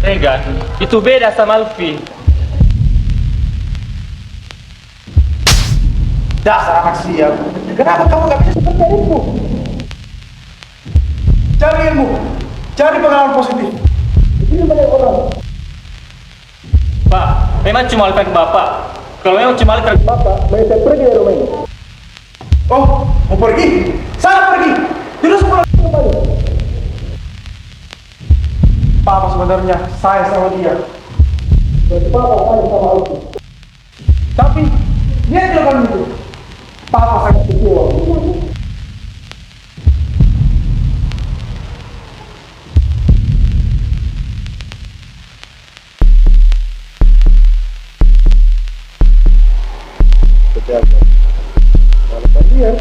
Regan, itu beda sama Alfi. Dasar anak sial. Kenapa kamu gak bisa seperti dirimu? Cari ilmu, cari pengalaman positif. Ini banyak orang. Pak, memang cuma Alfi ke Bapak. Kalau memang cuma Alfi ke Bapak, Saya pergi dari rumah ini. Oh, mau pergi? Saya pergi. Terus pulang kembali. Papa sebenarnya saya sama dia. Berarti Papa saya sama Alfi. Tapi dia tidak akan itu. Papa sangat kecewa. Berjaga. Walaupun dia.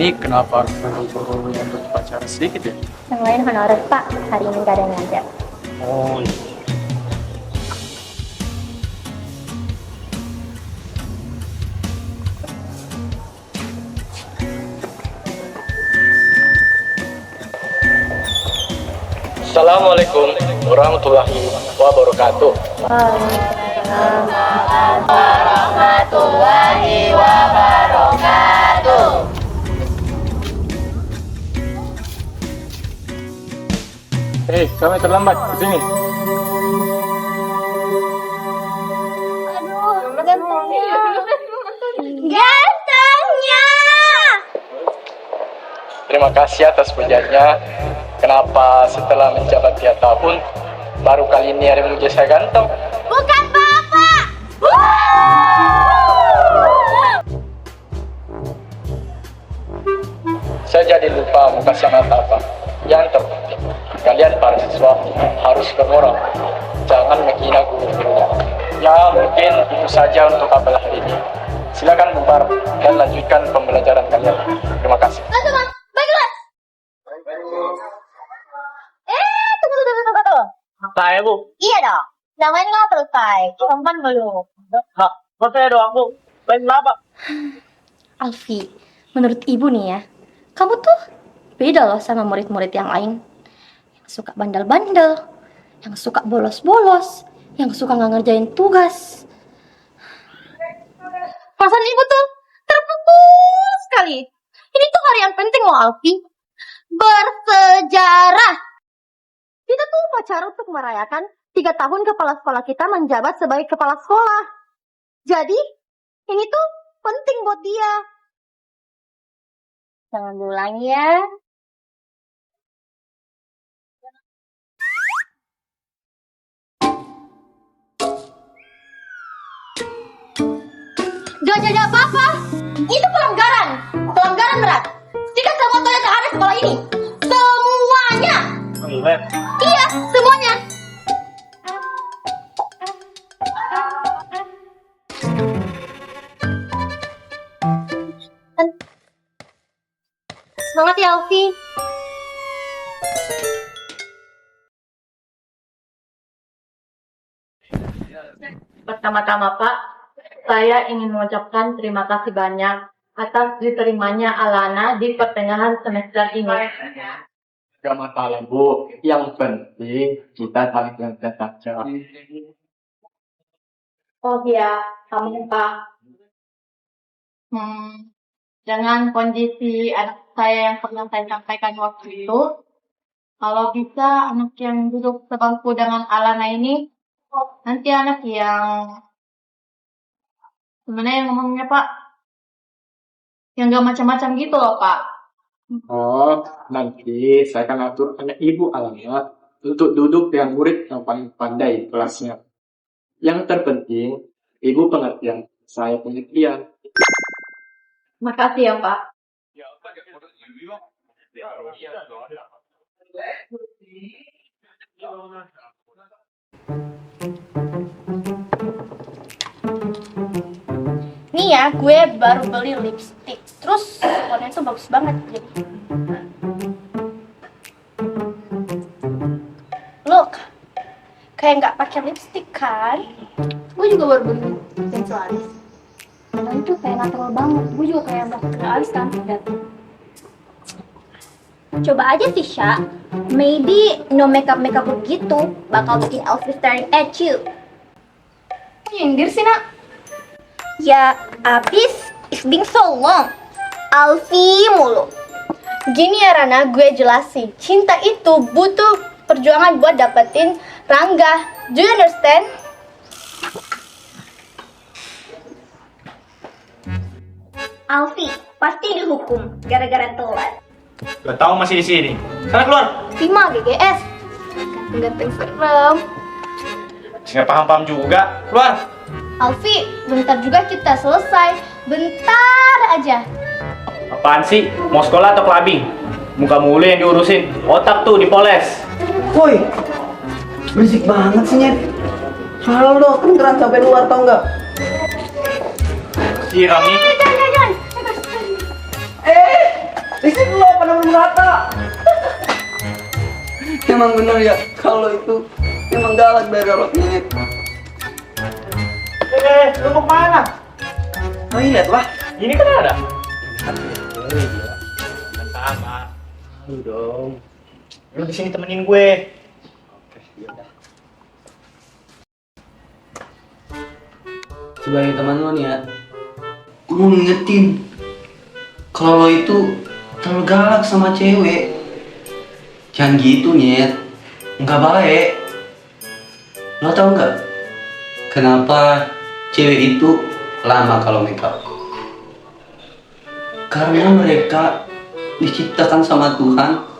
ini kenapa harus menunggu yang berpacaran sedikit ya? Yang lain honorer Pak, hari ini gak ada yang ngajak. Oh, Assalamualaikum warahmatullahi wabarakatuh. Warahmatullahi wabarakatuh. Hei, kami terlambat ke sini. Aduh, gantengnya. Gantengnya. Terima kasih atas pujiannya. Kenapa setelah menjabat 3 tahun, baru kali ini ada muji saya ganteng? Bukan Bapak. Saya jadi lupa muka sama apa. Yang terpenting, kalian para siswa harus bermoral. Jangan menghina guru-gurunya. Ya, mungkin itu saja untuk apel hari ini. Silakan bubar dan lanjutkan pembelajaran kalian. Terima kasih. Lanjut, Bang. Baiklah. Tunggu. Saya, Bu. Iya dong. Jangan nggak selesai. Perempuan belum. Hah, kok saya doang, Bu? Lain kenapa? Alfi, menurut ibu nih ya, kamu tuh beda loh sama murid-murid yang lain. Yang suka bandel-bandel, yang suka bolos-bolos, yang suka nggak ngerjain tugas. Perasaan ibu tuh terpukul sekali. Ini tuh hari yang penting loh, Alfi. Bersejarah. Kita tuh upacara untuk merayakan 3 tahun kepala sekolah kita menjabat sebagai kepala sekolah. Jadi, ini tuh penting buat dia. Jangan diulangi ya. Gak jadi apa-apa. Itu pelanggaran. Pelanggaran berat. Sikat semua toilet yang ada di sekolah ini. Semuanya. Iya, semuanya. Semangat ya, Alfi. Pertama-tama Pak, saya ingin mengucapkan terima kasih banyak atas diterimanya Alana di pertengahan semester ini. Gak masalah, Bu. Yang penting kita saling belajar saja. Oh iya, kamu Pak. Dengan kondisi anak saya yang pernah saya sampaikan waktu itu, kalau bisa anak yang duduk sebangku dengan Alana ini, nanti anak yang sebenarnya ngomongnya Pak, yang gak macam-macam gitu loh Pak. Oh, nanti saya akan atur anak Ibu Alana untuk duduk dengan murid yang paling pandai di kelasnya. Yang terpenting, Ibu pengertian, saya pengertian. Makasih ya Pak. Nih ya, gue baru beli lipstick. Terus warnanya tuh bagus banget. Jadi pakai lipstick kan? Gue juga baru beli pensil alis. Padahal itu kayak natural banget. Gue juga kayak mau ke alis kan. Coba aja sih, Sya. Maybe no makeup begitu bakal bikin Alfie staring at you. Nyindir sih, Nak. Ya, abis it's been so long. Alfie mulu. Gini ya Rana, gue jelasin. Cinta itu butuh perjuangan buat dapetin Rangga. Do you understand? Alfie pasti dihukum gara-gara telat. Gak tahu masih di sini. Sana keluar. 5 GGS. Ganteng-ganteng serem. Nggak paham-paham juga. Keluar. Alfie, bentar juga kita selesai. Bentar aja. Apaan sih? Mau sekolah atau clubbing? Muka mulu yang diurusin. Otak tuh dipoles. Woi, berisik banget sih, Nyet. Suara lo kedengeran sampai luar, tau nggak? Siram nih. Jangan. Berisik lo, pada belum rata. Emang bener ya, kalau itu emang galak dari rotnya, Nyet. Lu mau kemana? Oh iya, lihat lah. Ini kan ada. Sama. Lu dong. Lu di sini temenin gue. Sebagai teman lo nih ya, gue mau ngingetin kalau lo itu terlalu galak sama cewek. Jangan gitu, Nyet. Nggak baik. Lo tau nggak kenapa cewek itu lama kalau make up? Karena mereka diciptakan sama Tuhan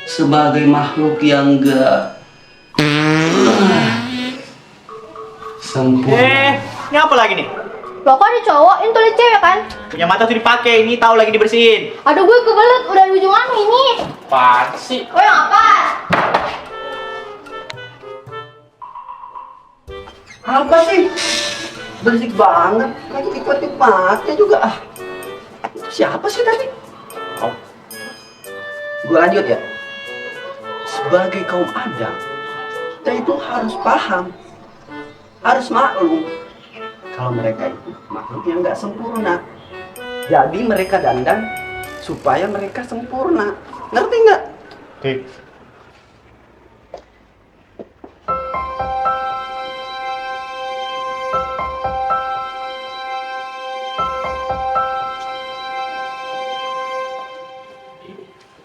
sebagai makhluk yang gak sempurna. Ini apa lagi nih? Lo kok ada cowok, ini tulis cewek kan? Punya mata tuh dipakai, ini tahu lagi dibersihin. Aduh gue kebelet, udah di ujung anu ini. Apaan sih? Gue yang apa? Apa sih? Berisik banget. Lagi dikutip mata juga. Itu siapa sih tadi? Oh. Gue lanjut ya. Sebagai kaum Adam, kita itu harus paham, harus maklum kalau mereka itu makhluk yang nggak sempurna. Jadi mereka dandan supaya mereka sempurna. Ngerti nggak? Oke.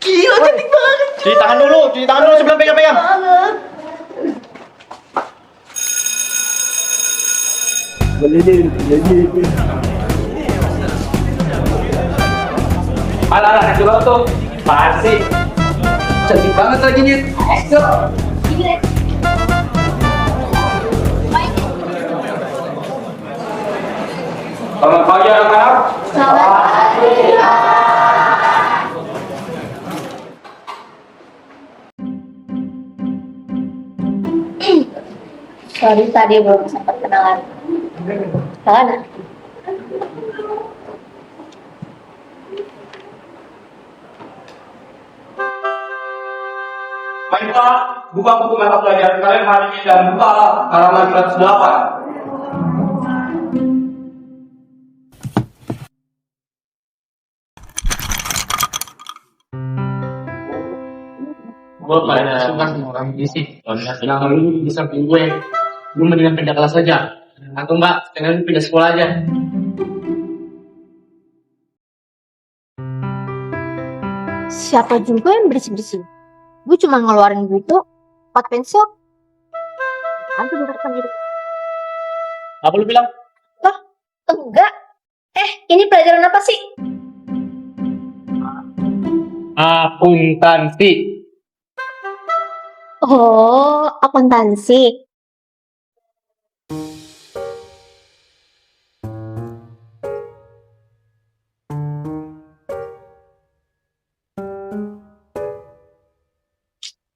Gila, cantik banget. Cuci tangan dulu sebelum pegang-pegang. Alah, kasih lo tuh. Apaan sih? Cantik banget lagi, Nyet. Selamat pagi anak-anak. Sorry tadi belum sempat kenalan. Kenalan? Baiklah, buka buku mata pelajaran kalian hari ini dan buka halaman 108. Gue pada suka sama orang bisik. Kalau lu di samping gue mendingan pindah kelas aja. Atau enggak, sekalian pindah sekolah aja. Siapa juga yang berisik-berisik? Gue cuma ngeluarin buku, 4 pensil. Nanti dengarkan gitu. Apa lu bilang? Enggak. Ini pelajaran apa sih? Akuntansi. Oh, akuntansi.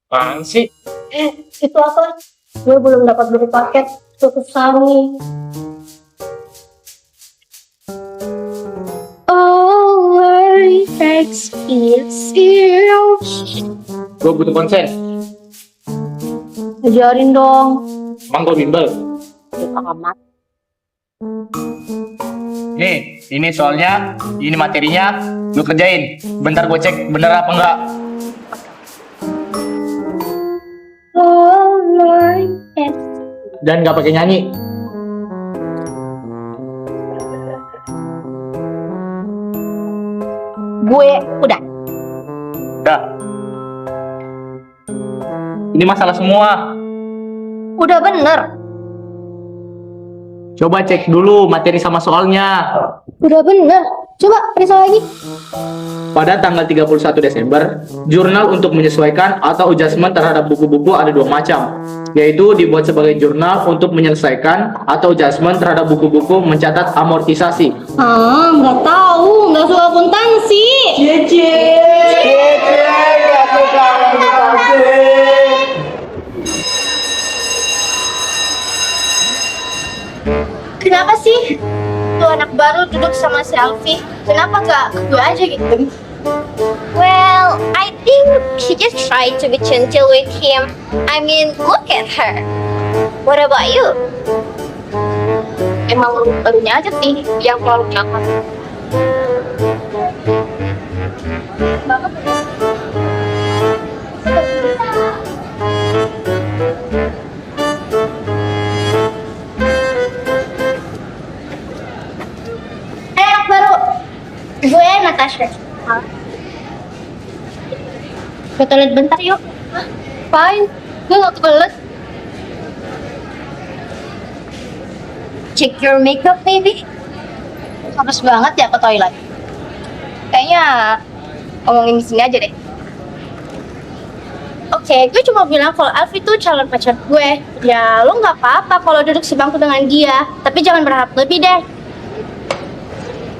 Apaan sih? Itu apa? Gue belum dapat beli paket susu sami. Oh, it makes me feel. Gue butuh konsen. Ajarin dong. Emang kau bimbel? Amat. Nih, ini soalnya, ini materinya, lu kerjain. Bentar gue cek bener apa enggak. Oh Lord, yes. Dan nggak pakai nyanyi. Gue udah. Udah. Ini masalah semua. Udah bener. Coba cek dulu materi sama soalnya. Udah bener. Coba periksa lagi. Pada tanggal 31 Desember, jurnal untuk menyesuaikan atau adjustment terhadap buku-buku ada dua macam, yaitu dibuat sebagai jurnal untuk menyelesaikan atau adjustment terhadap buku-buku mencatat amortisasi. Nggak tahu, nggak suka akuntansi. Kenapa sih tuh anak baru duduk sama si Alfi? Kenapa nggak gue aja gitu? Well, I think she just tried to be gentle with him. I mean, look at her. What about you? Emang barunya aja sih yang terlalu nyakap. Anak baru. Gue Natasha. Ke toilet bentar yuk. Fine, gue gak kebelet. Check your makeup, maybe? Harus banget ya ke toilet. Kayaknya ngomongin di sini aja deh. Oke, gue cuma bilang kalau Alfi tuh calon pacar gue. Ya, lo nggak apa-apa kalau duduk sebangku dengan dia, tapi jangan berharap lebih deh.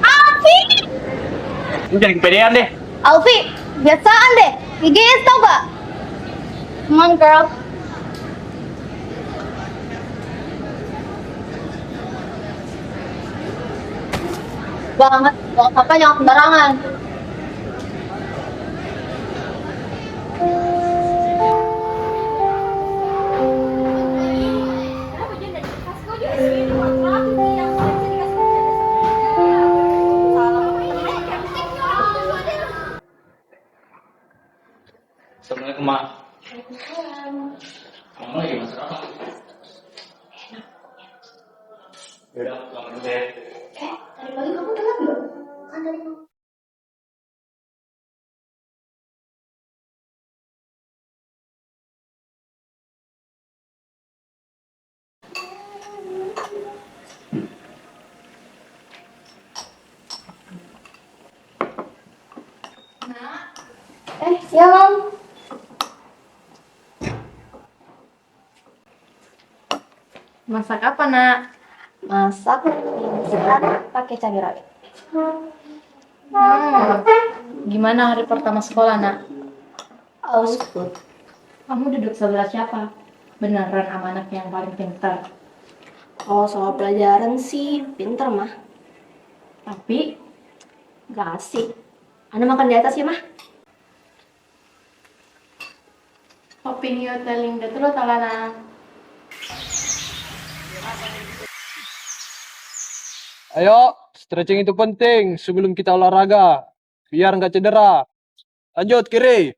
Alfi! Lu jangan kepedean deh. Alfi, biasaan deh. IGS tau gak? Come on, girl. Banget, kalau apa jangan sembarangan. Assalamualaikum, Mak. Kamu lagi masak apa? Yaudah, kamu dulu deh. Tadi pagi kamu telat nggak? Kan tadi kamu. Ya, Mam. Masak apa, Nak? Masak instan pakai cabai rawit. Gimana hari pertama sekolah, Nak? Aus good. Kamu duduk sebelah siapa? Beneran sama anak yang paling pintar. Kalau soal pelajaran sih pinter mah. Tapi, Gak asik. Anda makan di atas ya mah? hoping you telling the truth, Alana. Ayo, stretching itu penting sebelum kita olahraga. Biar nggak cedera. Lanjut, kiri.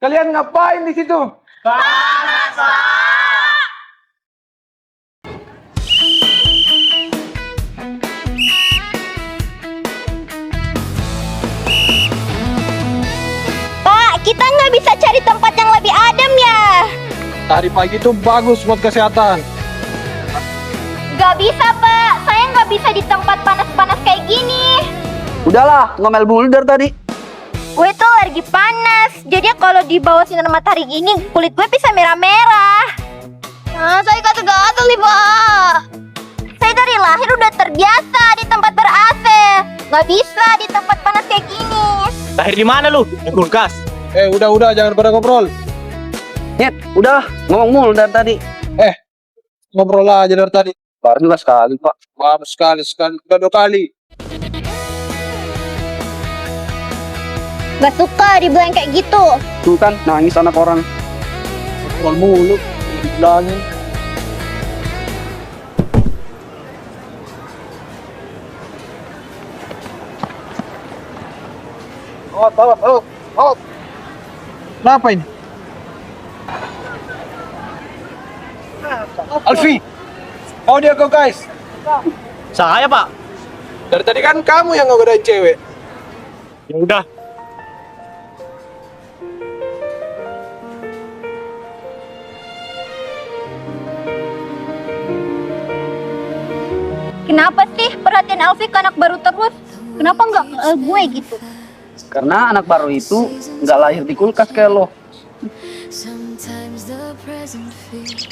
Kalian ngapain di situ? Pak, kita nggak bisa cari tempat yang lebih adem ya? Tari pagi itu bagus buat kesehatan. Nggak bisa, Pak. Saya nggak bisa di tempat panas-panas kayak gini. Udahlah, ngomel bulder tadi. Gue tuh alergi panas. Jadi kalau di bawah sinar matahari gini, kulit gue bisa merah-merah. Saya gatel-gatel nih, Pak. Saya dari lahir udah terbiasa di tempat ber-AC. Nggak bisa di tempat panas kayak gini. Lahir di mana lu? Di kulkas. Udah, jangan pada ngobrol. Nyet, udah ngomong mulu dari tadi. Ngobrol aja dari tadi. Baru juga sekali, Pak. Baru sekali, udah 2 kali. Gak suka dibilang kayak gitu. Tuh kan, nangis anak orang. Wal mulu, bilangin. Out. Kenapa ini? Alfi, mau dia kau guys? Saya, Pak. Dari tadi kan kamu yang ngogodain cewek. Ya udah. Kenapa sih perhatian Alfi ke anak baru terus? Kenapa nggak ke gue gitu? Karena anak baru itu nggak lahir di kulkas kayak lo. Sometimes the present feels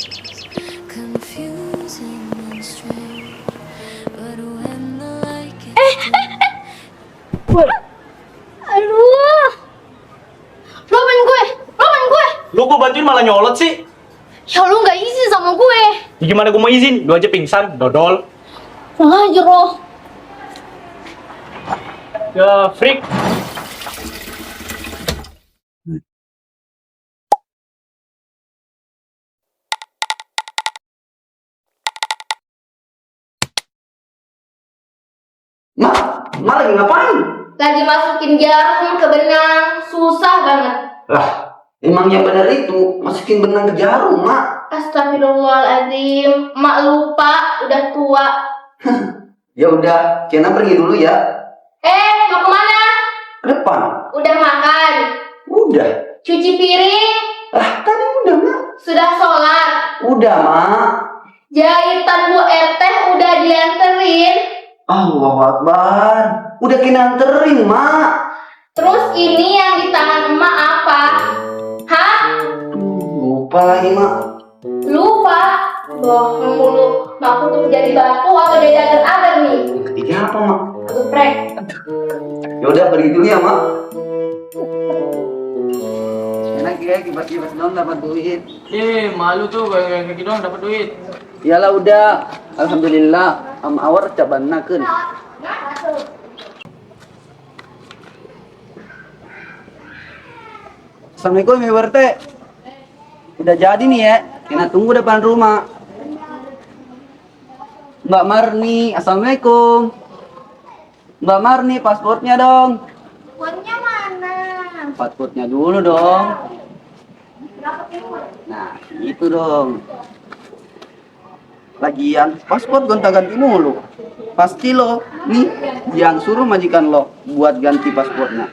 confusing and strange, but when the light gets Aduh, Roman gue, Lu gua bantuin malah nyolot sih. ya lu nggak izin sama gue. Ya gimana gua mau izin? Lu aja pingsan, dodol. Kurang aja lo. Ya, freak. Ma lagi ngapain? Lagi masukin jarum ke benang, susah banget. Lah, emang yang benar itu masukin benang ke jarum, Mak. Astagfirullahaladzim, mak lupa, udah tua. Ya udah, Kiana pergi dulu ya. Mau kemana? Ke depan. Udah makan? Udah. Cuci piring? Lah, tadi udah, Mak. Sudah sholat? Udah, Mak. Jahitan Bu RT udah dianterin? Allahu Akbar. Udah Kiana anterin, Mak. Terus ini yang di tangan emak apa? Hah? Lupa lagi, Mak. Lupa? Bohong mulu. Aku tuh jadi batu atau jadi agar-agar nih? Yang ketiga apa, Mak? Geprek. Ya udah pergi dulu ya, Mak. Enak ya, kibas-kibas dong dapat duit. Malu tuh kayak gitu doang dapat duit. Iyalah udah. Alhamdulillah. Am awar caban nakeun. Assalamualaikum Ibu RT. Udah jadi nih ya. Kita tunggu depan rumah. Mbak Marni, Assalamualaikum. Mbak Marni, pasportnya dong. Paspornya mana? Pasportnya dulu dong. Nah, itu dong. Lagian paspor gonta-ganti mulu. Pasti lo nih yang suruh majikan lo buat ganti paspornya.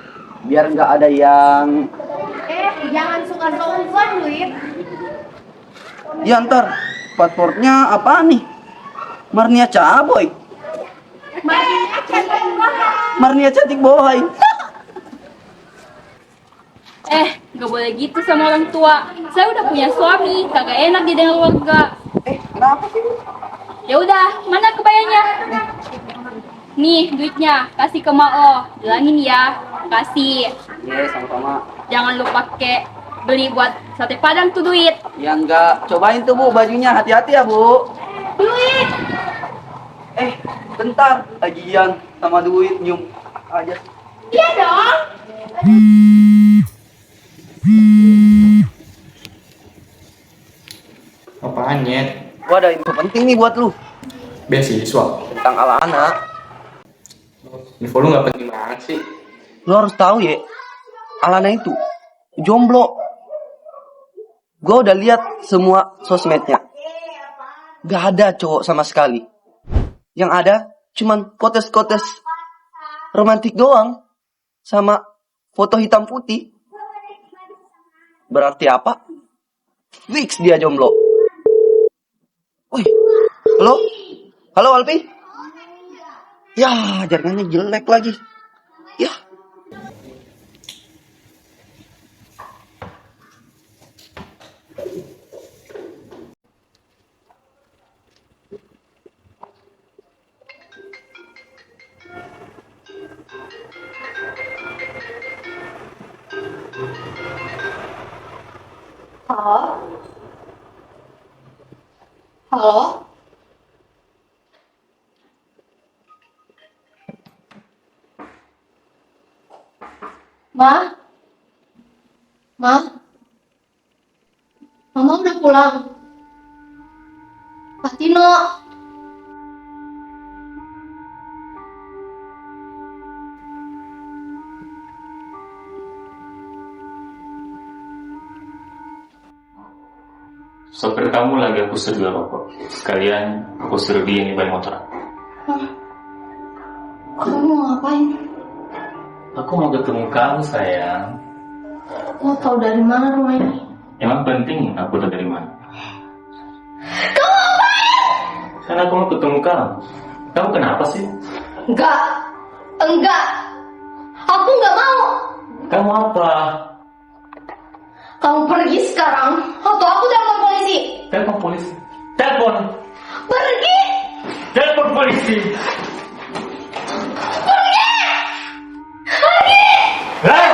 Biar nggak ada yang Jangan suka seuzon, duit. ya ntar pasportnya apa nih? Marnia Caboy. Marnia cantik boy. Gak boleh gitu sama orang tua. Saya udah punya suami, kagak enak di dengan keluarga. Kenapa sih? Ya udah, mana kebayanya? Nih duitnya, kasih ke Mao. Bilangin ya, kasih. Iya, sama-sama. Jangan lupa pakai beli buat sate padang tuh duit. Ya enggak, cobain tuh Bu bajunya, hati-hati ya Bu. Duit. Bentar, tagihan sama duit nyum aja. Iya dong. Apaan, Nyet? Gua ada info penting nih buat lu Beasiswa. tentang Alana. Info lu gak penting banget sih. Lu harus tahu ya, Alana itu jomblo. Gua udah lihat semua sosmednya. Gak ada cowok sama sekali. Yang ada cuman kotes-kotes romantik doang sama foto hitam putih. Berarti apa? Fix dia jomblo. Wih, halo? Halo Alpi? Ya, jaringannya jelek lagi. Ya. Halo? Halo? Ma? Ma? Mama pulang. Pak Tino. Sopir kamu lagi aku suruh jual rokok. Sekalian aku suruh dia ini balik motor. Kamu mau ngapain? Aku mau ketemu kamu sayang. Mau tahu dari mana rumah ini? Emang penting aku tahu dari mana? Kamu ngapain? Karena aku mau ketemu kamu. Kamu kenapa sih? Enggak. Aku nggak mau. Kamu apa? Kamu pergi sekarang atau aku telepon polisi. Telepon polisi. Telepon. Pergi. Telepon polisi. Hei!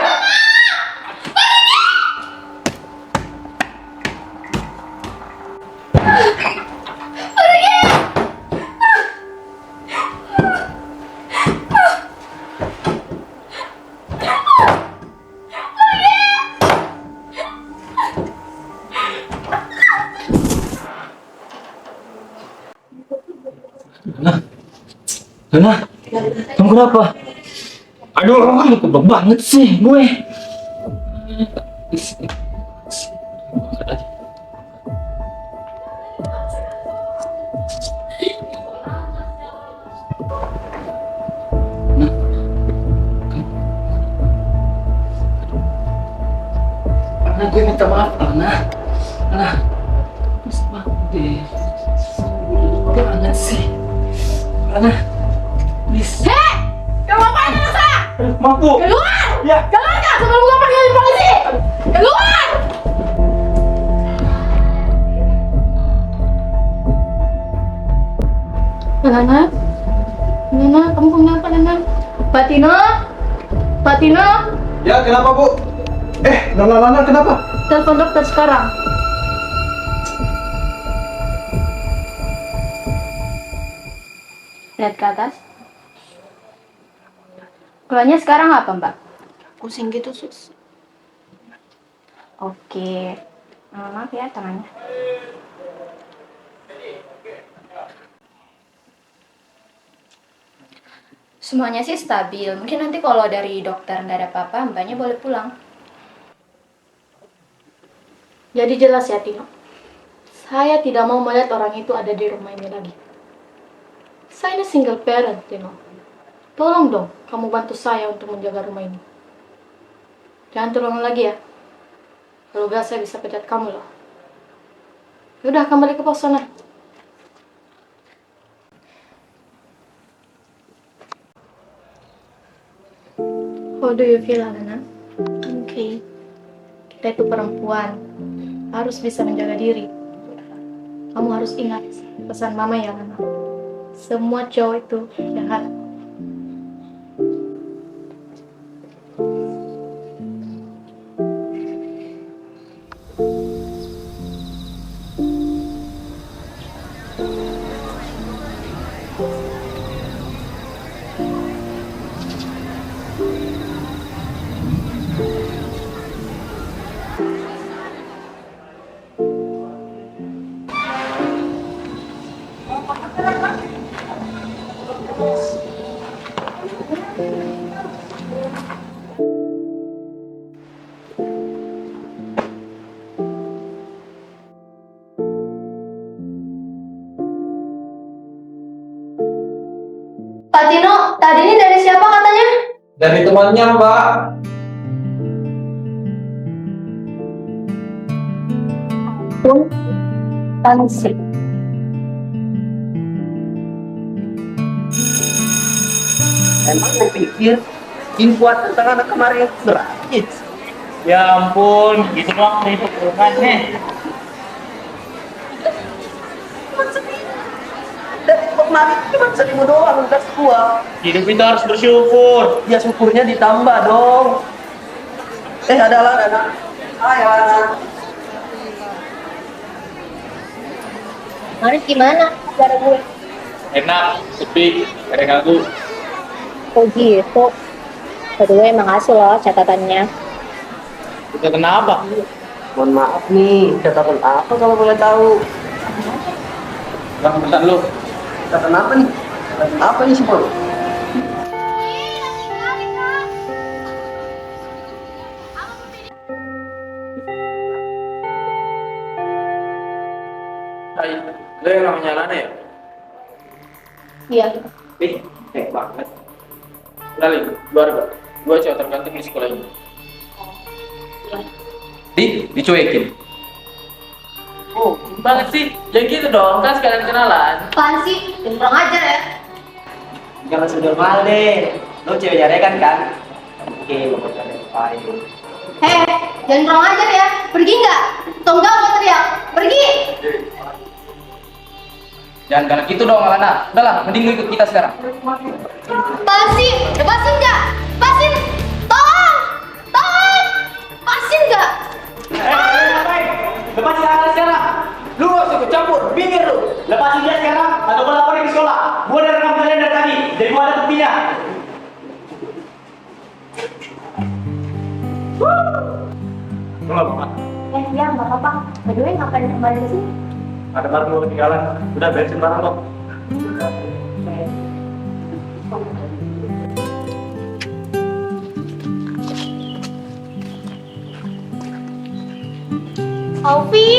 Lena, kamu kenapa? Aduh, kebak banget sih gue. Ana, gue minta maaf, Ana. Please maaf deh. Banget sih, Ana. Please. Hei! Kamu ngapain di sana? Maaf Bu. Keluar! Ya. Keluar nggak sebelum gue panggil polisi? Keluar! Nana, kamu kenapa Nana? Pak Tino, Ya, kenapa Bu? Nana, kenapa? telepon dokter sekarang. Lihat ke atas. Keluarnya sekarang apa, Mbak? Pusing gitu, Sus. Oke. Maaf ya tangannya. Semuanya sih stabil. Mungkin nanti kalau dari dokter nggak ada apa-apa, Mbaknya boleh pulang. Jadi jelas ya, Tino. Saya tidak mau melihat orang itu ada di rumah ini lagi. Saya ini single parent, Tino. Tolong dong, kamu bantu saya untuk menjaga rumah ini. Jangan terulang lagi ya. Kalau gak, saya bisa pecat kamu loh. Yaudah, kembali ke pos sana. How do you feel, Alana? Okay. Kita itu perempuan. Harus bisa menjaga diri. Kamu harus ingat pesan mama ya, Alana. Semua cowok itu jahat. Pak Tino, tadi ini dari siapa katanya? Dari temannya, Mbak. Tansik. Emang lo pikir info tentang anak kemarin yang gratis? Ya ampun, gitu doang dari pekerjaan nih. Dari kemarin cuma 1.000 doang, udah gua. Hidup itu harus bersyukur. Ya syukurnya ditambah dong. Adalah anak. Ayah. Maris gimana? Cara gue. Enak, sepi, gak ada ganggu. Oh gitu. Kedua makasih loh catatannya. Kita kenapa? Mohon maaf nih, catatan apa kalau boleh tahu? Bang, pesan lu. Catatan apa nih? Catatan apa nih semua? Hai, lu yang namanya Lana ya? Iya. Ih, hebat banget. Kenalin, gua cowok terganteng di sekolah ini. Dicuekin. Oh, banget sih. Jangan gitu dong, kan sekalian kenalan. Apaan sih? Jangan kurang ajar ya. Jangan sudah mal deh. Lu cewek jarekan kan? Oke, lu cewek paling. Jangan kurang ajar ya. Pergi nggak? Atau enggak mau teriak? Pergi! Jangan galak gitu dong, Alana. Udahlah, mending lu ikut kita sekarang. Apaan sih? Lepasin nggak? Lepasin! Tolong! Tolong! Lepasin nggak? Lepasin Alana sekarang. Lu gak usah ikut campur, bingung lu. Lepasin dia sekarang atau gua laporin ke sekolah. Gua udah rekam kalian dari tadi, jadi gua ada buktinya. Lu nggak apa-apa. Iya, nggak apa-apa. By the way, ngapain kembali ke sini? Ada barang lu ketinggalan. Udah beresin barang lo. Alfi!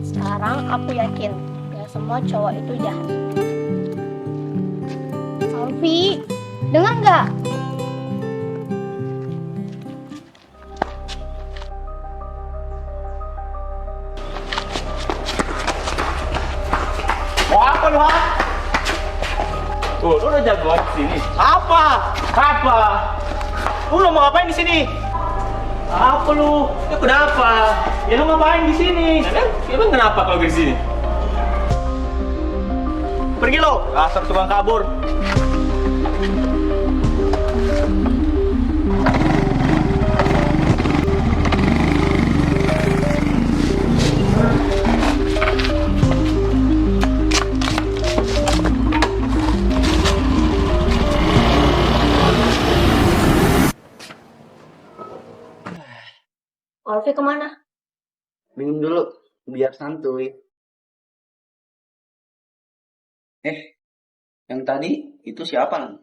Sekarang aku yakin, gak semua cowok itu jahat. Alfi, dengar nggak? Mau apa lu, ha? Tuh, lu udah jagoan di sini. Apa? Apa? Lu mau ngapain di sini? Apa lu? Ya kenapa? Ya lu ngapain di sini? Emang kenapa kalau di sini? Pergi lo, dasar tukang kabur. Alfi kemana? Minum dulu, biar santuy. Yang tadi itu siapa, Lan?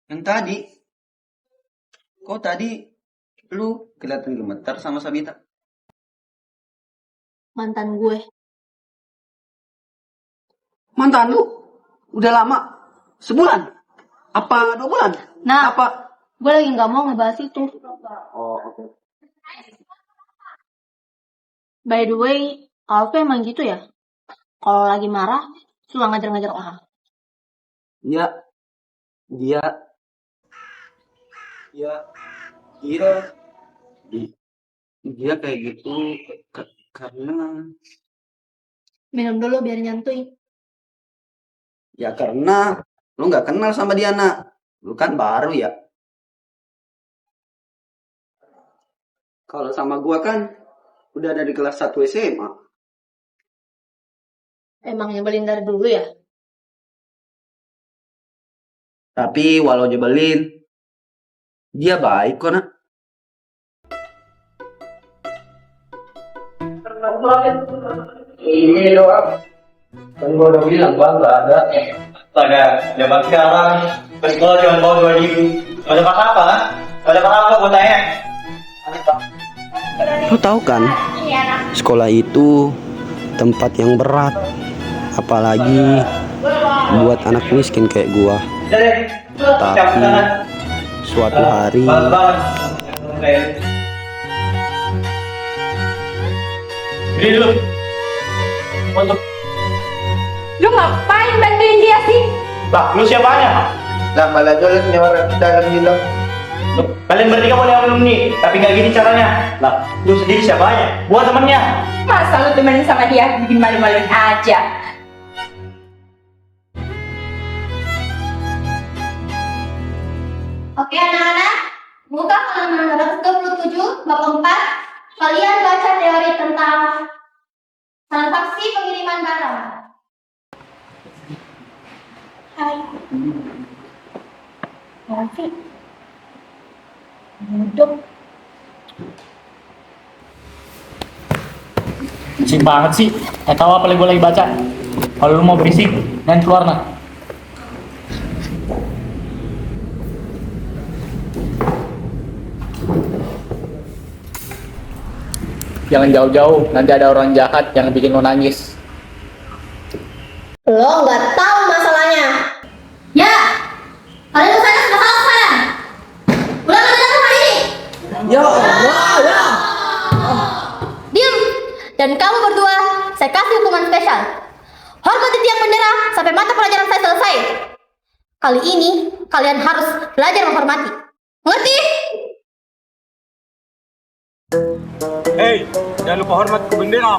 Yang tadi? Kok tadi lu kelihatan gemetar sama Sabita? Mantan gue. Mantan lu? Udah lama? Sebulan? Apa 2 bulan? Nah, Apa? gue lagi nggak mau ngebahas itu. Oh, oke. By the way, Alfi emang gitu ya? Kalau lagi marah, suka ngajar-ngajar orang. Iya. Dia dia kayak gitu karena Minum dulu biar nyantui. ya karena lu nggak kenal sama dia, nak. Lu kan baru ya. Kalau sama gua kan udah dari kelas 1 SMA. Emang nyebelin dari dulu ya? Tapi walau nyebelin, dia baik kok, nak. Ini doang. Kan gua udah bilang, Bang, nggak ada. Astaga, zaman sekarang ke sekolah cuma bawa 2 ribu. Gak dapat apa, kan? Gak dapat apa gue tanya. Lu tahu kan, sekolah itu tempat yang berat, apalagi buat anak miskin kayak gua. Tapi suatu hari Ini dulu. Untuk. Lu ngapain bantuin dia sih? lah, lu siapanya? Lah, malah jualan nyawa dalam hilang. Kalian bertiga boleh minum nih, tapi gak gini caranya. Lah, lu sendiri siapanya? Buat temennya. Masa lu temenin sama dia bikin malu-maluin aja? Oke anak-anak, buka halaman 127 bab 4. Kalian baca teori tentang transaksi pengiriman barang. Hai. Alfi. Bodoh. Berisik banget sih. Gak tahu apa gue lagi baca. Kalau lu mau berisik, dan keluar nah. Jangan jauh-jauh, nanti ada orang jahat yang bikin lo nangis. Lo nggak tahu masalahnya. Ya, kalian selesai masalah sekarang. Ulang kerja rumah ini. Ya Allah, ya. Diam. Dan kamu berdua, saya kasih hukuman spesial. Hormati tiang bendera sampai mata pelajaran saya selesai. Kali ini, kalian harus belajar menghormati. Ngerti? Hei, jangan lupa hormat ke bendera.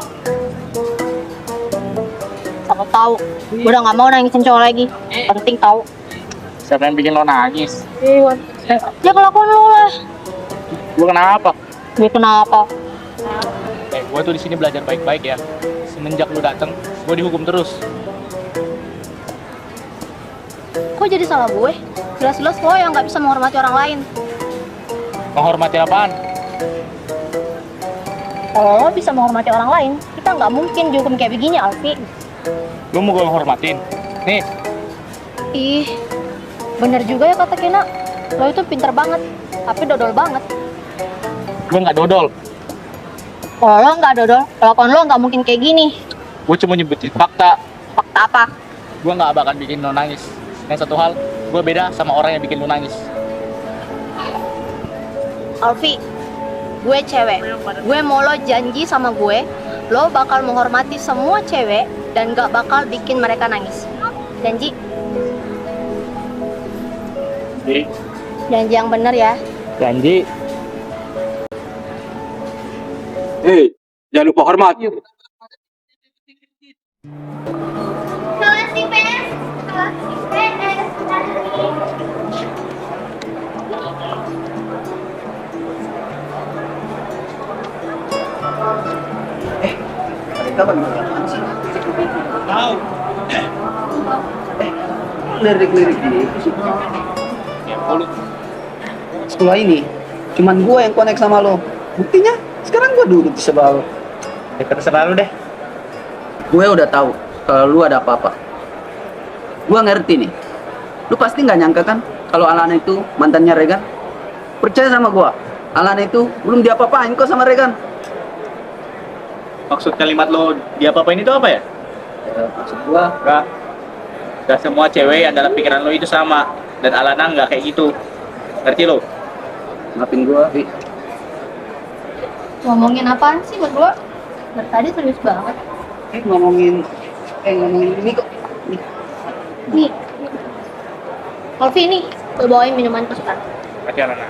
Aku tahu. Gue udah nggak mau nangisin cowok lagi. Penting tahu. Siapa yang bikin lo nangis? Ya kelakuan lo lah. Gue kenapa? Gue kenapa? Gue tuh di sini belajar baik-baik ya. Semenjak lu dateng, gue dihukum terus. Kok jadi salah gue? Jelas-jelas lo yang nggak bisa menghormati orang lain. Menghormati apaan? Kalau lo bisa menghormati orang lain, kita nggak mungkin dihukum kayak begini, Alfi. Lu mau gue hormatin? Nih, Ih, bener juga ya kata Kena. Lo itu pinter banget, tapi dodol banget. gue nggak dodol. Kalau lo nggak dodol, kelakuan lo nggak mungkin kayak gini. Gue cuma nyebutin fakta. Fakta apa? Gue nggak bakal bikin lo nangis. Yang satu hal, gue beda sama orang yang bikin lo nangis. Alfi, gue cewek. Gue mau lo janji sama gue, lo bakal menghormati semua cewek dan gak bakal bikin mereka nangis. Janji? Jadi, Janji yang bener ya. janji. Hei, jangan lupa hormat. Kelas IPS. Kelas IPS. Mereka bagaimana sih? Tahu. Lirik-lirik ini sih. Ya, mulut. Setelah ini, cuman gue yang connect sama lo. Buktinya, sekarang gue duduk di sebelah lo. Ya, terserah lu deh. Gue udah tahu kalau lu ada apa-apa. Gue ngerti nih. Lu pasti nggak nyangka kan kalau Alana itu mantannya Regan? Percaya sama gue, Alana itu belum diapa-apain kok sama Regan. Maksud kalimat lo dia apa-apain itu apa ya? Maksud gue, Gak semua cewek yang dalam pikiran lo itu sama. Dan Alana nggak kayak gitu. Ngerti lo? maafin gue, Wi. Ngomongin apaan sih berdua? Dari tadi serius banget. ngomongin ini kok. Nih, Alfi nih, lo bawain minuman kesukaan. Kasih Alana.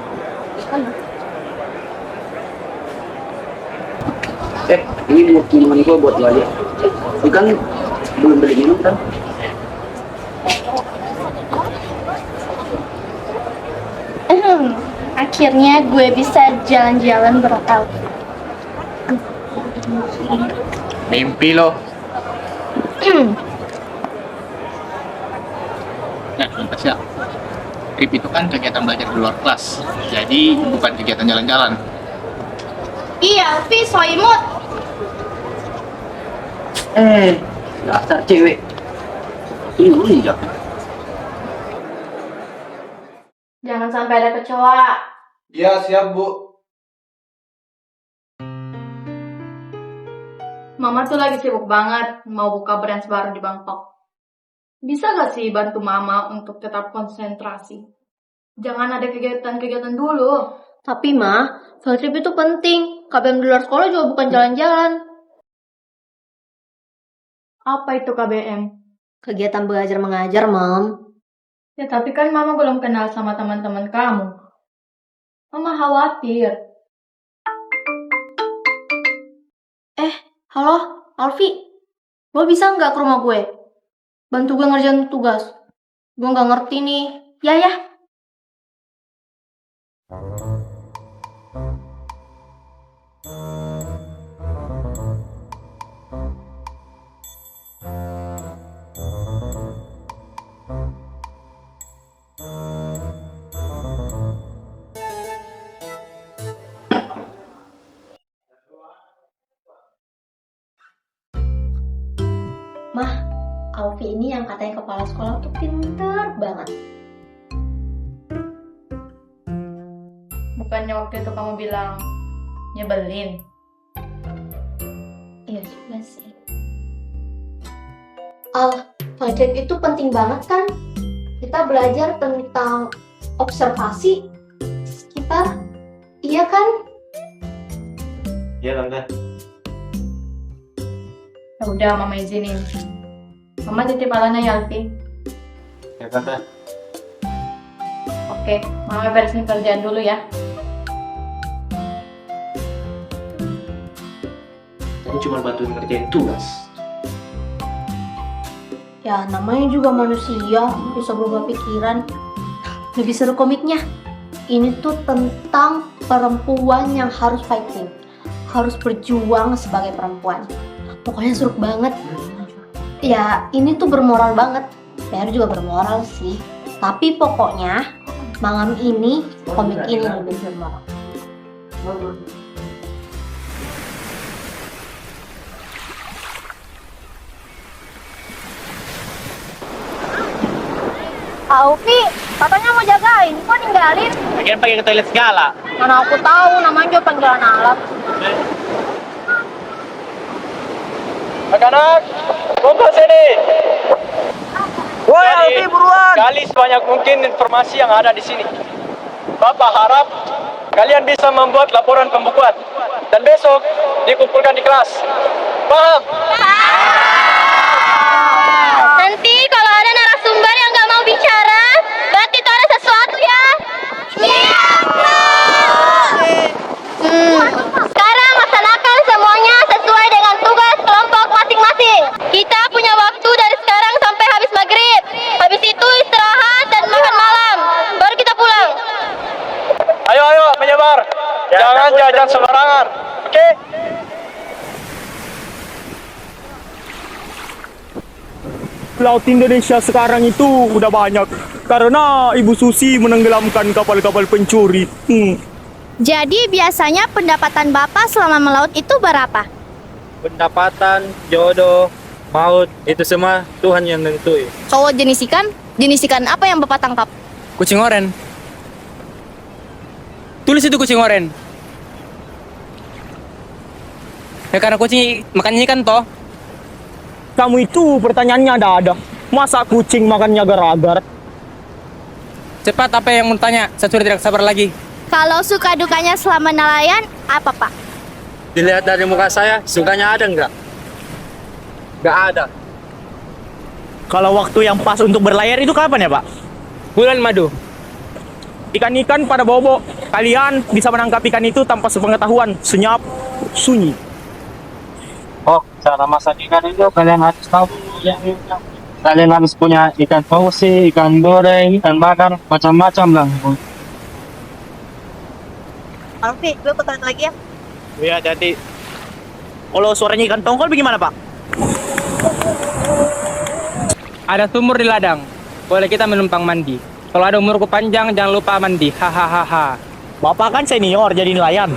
Ini buat minuman gue buat lo aja. Lu kan belum beli minum kan? Akhirnya gue bisa jalan-jalan berhotel. Mimpi lo. Nah, Tasya. Trip itu kan kegiatan belajar di luar kelas. Jadi bukan kegiatan jalan-jalan. Iya, Alfi, so imut. Dasar cewek. Ini lu nih, Jak. Jangan sampai ada kecoa. Iya, siap, Bu. Mama tuh lagi sibuk banget mau buka branch baru di Bangkok. Bisa gak sih bantu Mama untuk tetap konsentrasi? Jangan ada kegiatan-kegiatan dulu. Tapi, Ma, field trip itu penting. KBM di luar sekolah juga bukan jalan-jalan. Apa itu KBM? Kegiatan belajar mengajar, Mom. Ya tapi kan Mama belum kenal sama teman-teman kamu. Mama khawatir. Halo, Alfi. Lo bisa nggak ke rumah gue? Bantu gue ngerjain tugas. Gue nggak ngerti nih. Ya. Mah, Alfi ini yang katanya kepala sekolah tuh pinter banget. Bukannya waktu itu kamu bilang nyebelin? Iya juga sih. Project itu penting banget kan? Kita belajar tentang observasi sekitar, iya kan? Iya tante. Ya udah, Mama izinin. Mama titip Alana ya, Alfi. Ya tante. Oke, Mama beresin kerjaan dulu ya. Aku cuma bantuin ngerjain tugas. Ya namanya juga manusia, bisa berubah pikiran. Lebih seru komiknya. Ini tuh tentang perempuan yang harus fighting, harus berjuang sebagai perempuan. Pokoknya seru banget. Ya ini tuh bermoral banget. PR juga bermoral sih. Tapi pokoknya malam ini komik ini lebih bermoral. Alfi, katanya mau jagain, kok ninggalin? Lagian pakai ke toilet segala. Mana aku tahu, namanya juga panggilan alat. Anak-anak, kumpul sini. Woi, Alfi buruan. Gali sebanyak mungkin informasi yang ada di sini. Bapak harap kalian bisa membuat laporan pembukuan dan besok dikumpulkan di kelas. Paham? Nanti kalau ada narasumber yang nggak mau bicara, berarti itu ada sesuatu ya. Iya. Sekarang laksanakan semuanya sesuai dengan tugas kelompok masing-masing. Kita punya waktu dari sekarang sampai habis maghrib. Habis itu istirahat dan makan malam. Baru kita pulang. Ayo menyebar. Jangan jajan sembarangan. Oke? Laut Indonesia sekarang itu udah banyak karena Ibu Susi menenggelamkan kapal-kapal pencuri. Jadi biasanya pendapatan Bapak selama melaut itu berapa? Pendapatan, jodoh, maut, itu semua Tuhan yang nentuin. Kalau jenis ikan apa yang Bapak tangkap? Kucing oren. Tulis itu kucing oren. Ya karena kucing makan ikan toh. Kamu itu pertanyaannya ada. Masa kucing makannya agar-agar? Cepat apa yang mau tanya? Saya sudah tidak sabar lagi. Kalau suka dukanya selama nelayan, apa Pak? Dilihat dari muka saya, sukanya ada nggak? Nggak ada. Kalau waktu yang pas untuk berlayar itu kapan ya, Pak? Bulan madu. Ikan-ikan pada bobo. Kalian bisa menangkap ikan itu tanpa sepengetahuan. Senyap, sunyi. Oh, cara masak ikan itu kalian harus tahu. Kalian harus punya ikan pausi, ikan goreng, ikan bakar, macam-macam lah. Alfi, gue pertanyaan lagi ya. Iya, hati-hati. Kalau suaranya ikan tongkol bagaimana, Pak? Ada sumur di ladang. Boleh kita menumpang mandi. Kalau ada umurku panjang, jangan lupa mandi. Hahaha. Bapak kan senior jadi nelayan.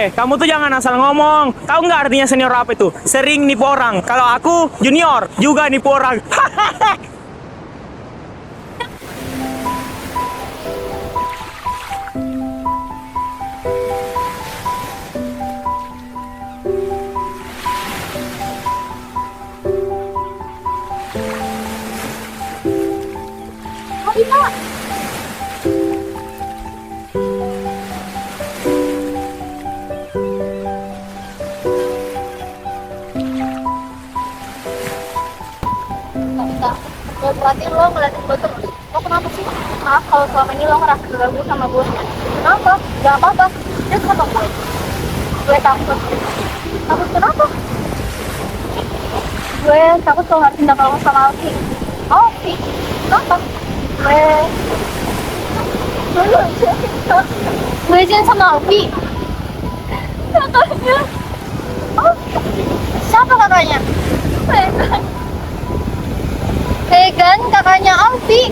Kamu tuh jangan asal ngomong. Tahu nggak artinya senior apa itu? Sering nipu orang. Kalau aku junior juga nipu orang. Berarti lo ngeliatin gue terus. Lo kenapa sih? Maaf kalau selama ini lo ngerasa terganggu sama gue. Kenapa? Gak apa-apa. Dia sama gue. Gue takut. Takut kenapa? Gue takut kalau harus minta tolong sama Alfi. Alfi? Kenapa? Gue izin sama Alfi. Kakaknya. Oh, siapa kakaknya? Megan, kakaknya Alfi.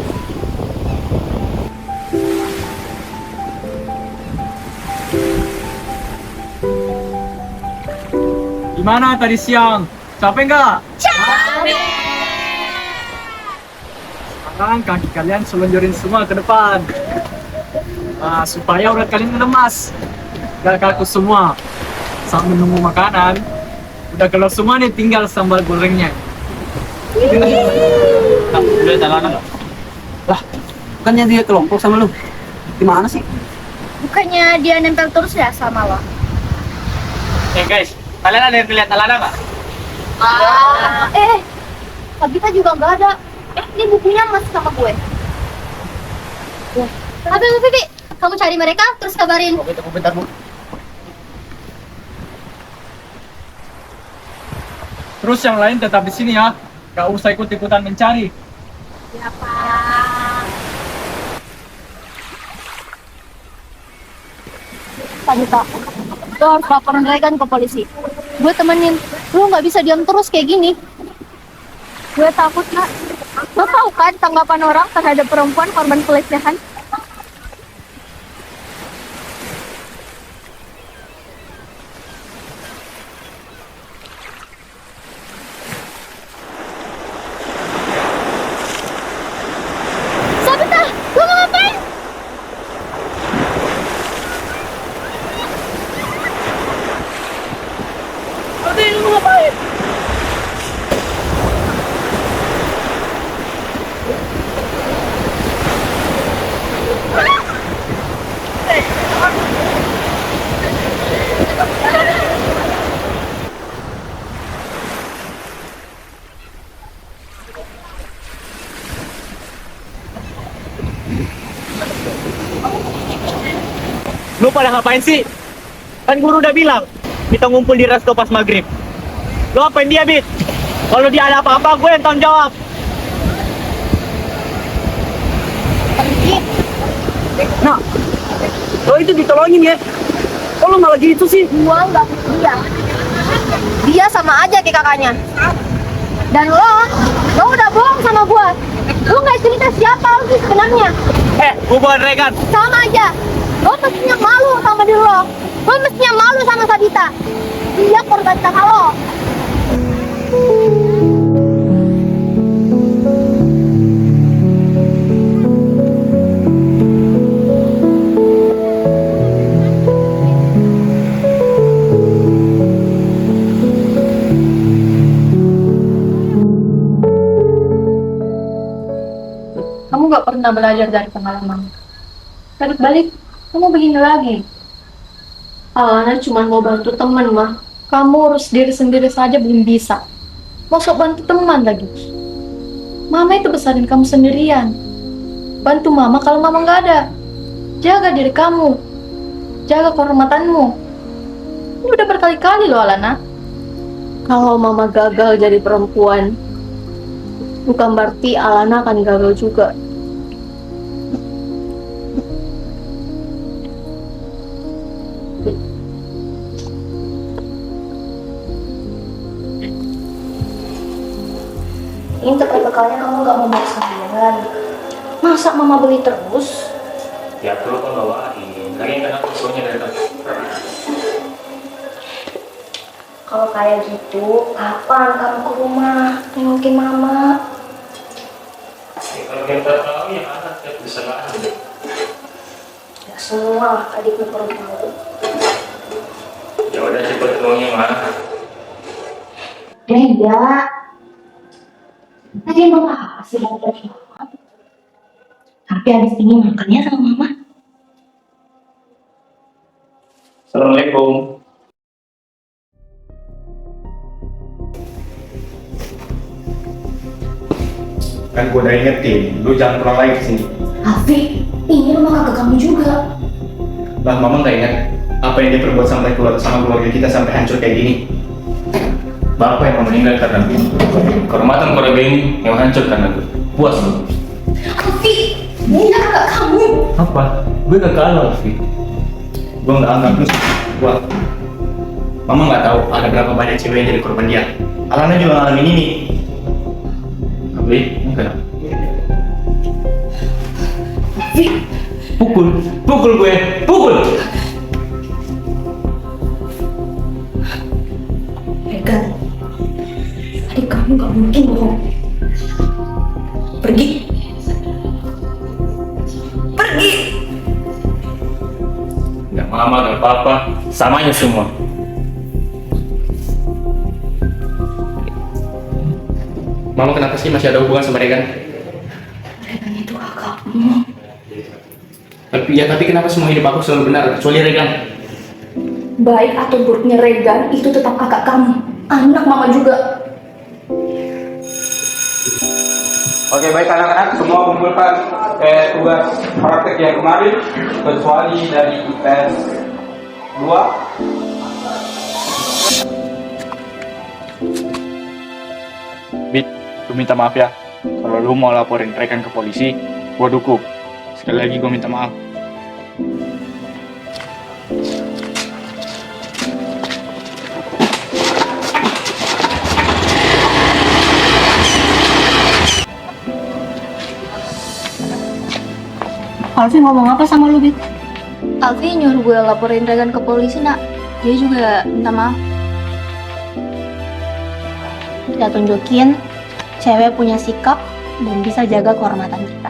Gimana tadi siang? Capek nggak? Capek. Sekarang kaki kalian selonjorin semua ke depan. Supaya urat kalian lemas. Gak kaku semua. Saat menunggu makanan, udah keluar semua nih, tinggal sambal gorengnya. Udah jalan nggak? Lah, bukannya dia kelompok sama lu? Gimana sih? Bukannya dia nempel terus ya sama lo? Guys, kalian ada yang lihat Alana nggak? Kita juga nggak ada. Ini bukunya masih sama gue. Tapi Vivi, kamu cari mereka terus kabarin. Bentar, Bu. Terus yang lain tetap di sini ya. Gak usah ikut-ikutan mencari. Ya, Pak. Sabita, lo harus laporan Regan ke polisi. Gue temenin. Lo nggak bisa diam terus kayak gini. Gue takut, Kak. Lo tau kan tanggapan orang terhadap perempuan korban pelecehan? Sabita, lo mau ngapain? Lo mau ngapain? Lu pada ngapain sih? Kan guru udah bilang kita ngumpul di resto pas maghrib. Lu apain dia, Bit? Kalau dia ada apa-apa, gue yang tanggung jawab. Nah, lo itu ditolongin ya. Kok lo malah gitu sih? Gua nggak dia. Dia sama aja kayak kakaknya. Dan lo udah bohong sama gua. Lo nggak cerita siapa lo sih sebenarnya. Gue bukan Regan. Sama aja. Lo mestinya malu sama diri lo. Lo mestinya malu sama Sabita. Dia korban sama lo. Kamu gak pernah belajar dari pengalaman. Balik-balik, kamu begini lagi. Alana cuma mau bantu teman, mah. Kamu urus diri sendiri saja belum bisa. Mau sok bantu teman lagi. Mama itu besarin kamu sendirian. Bantu mama kalau mama nggak ada. Jaga diri kamu. Jaga kehormatanmu. Ini udah berkali-kali loh, Alana. Kalau mama gagal jadi perempuan, bukan berarti Alana akan gagal juga. Ini terakhir kalinya kamu gak mau bawa sendirian. Masa mama beli terus? Ya perlu kan bawain. Lagi kan aku suruhnya dari tadi. Kalau kayak gitu, kapan kamu ke rumah nengokin mama? Ya, kalau kita tahu ya anak ya bisa lah. Ya semua adiknya perlu tahu. Ya udah cepet uangnya mah. Beda. Tadi mama apa sih dari mama? Tapi habis ini makannya sama mama. Assalamualaikum. Kan gue udah ingetin, lu jangan pulang lagi kesini. Afi, ini rumah kakak kamu juga. Lah, mama nggak ingat apa yang dia perbuat sama keluarga kita sampai hancur kayak gini. Bapak yang meninggal karena kehormatan keluarga ini yang hancur karena gue. Puas lu. Afi, ini kakak kamu. Apa? Gue gak kalah, Alfi. Gue nggak anggap lu gue. Mama nggak tahu ada berapa banyak cewek yang jadi korban dia. Alana juga ngalamin ini. Alfi, enggak. Afi, Pukul gue, pukul. Regan, adik kamu gak mungkin bohong. Pergi, mama dan papa, samanya semua. Mama kenapa sih masih ada hubungan sama Regan? Regan itu kakakmu. Tapi kenapa semua hidup aku selalu benar kecuali Regan? Baik atau buruknya Regan itu tetap kakak kamu. Anak mama juga. Oke, baik anak-anak, semua kumpulkan tugas praktek yang kemarin, kecuali dari IPS 2. Bit, gue minta maaf ya. Kalau lu mau laporin Regan ke polisi, gue dukung. Sekali lagi gue minta maaf. Alfi ngomong apa sama lu, Bit? Alfi nyuruh gue laporin Regan ke polisi, nak. Dia juga minta maaf. Kita tunjukin cewek punya sikap dan bisa jaga kehormatan kita.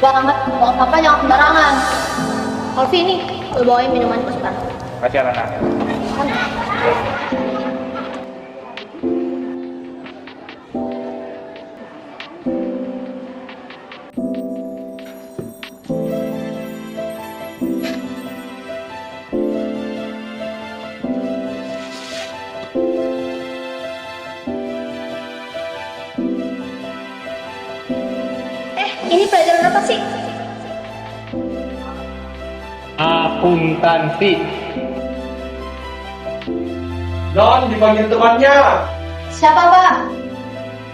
Jangan, bawa apa jangan sembarangan. Alfi ini, gue bawain minuman kesukaan. Kasih anak-anak. Ini pelajaran apa sih? Akuntansi. Don, dipanggil temannya. Siapa, Pak?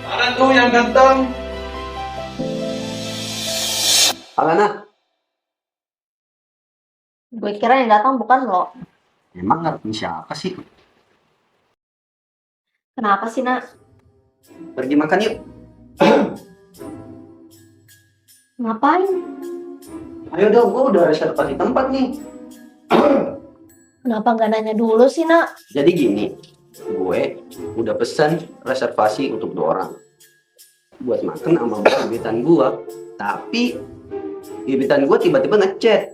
Mana tuh yang ganteng? Alana, Gue kira yang datang bukan lo. emang ngarepin siapa sih? Kenapa sih, Nak? Pergi makan yuk. Ngapain? Ayo dong, gue udah reservasi tempat nih. Kenapa nggak nanya dulu sih, Nak? Jadi gini, gue udah pesen reservasi untuk 2 orang buat makan sama gebetan gue. Tapi gebetan gue tiba-tiba ngechat,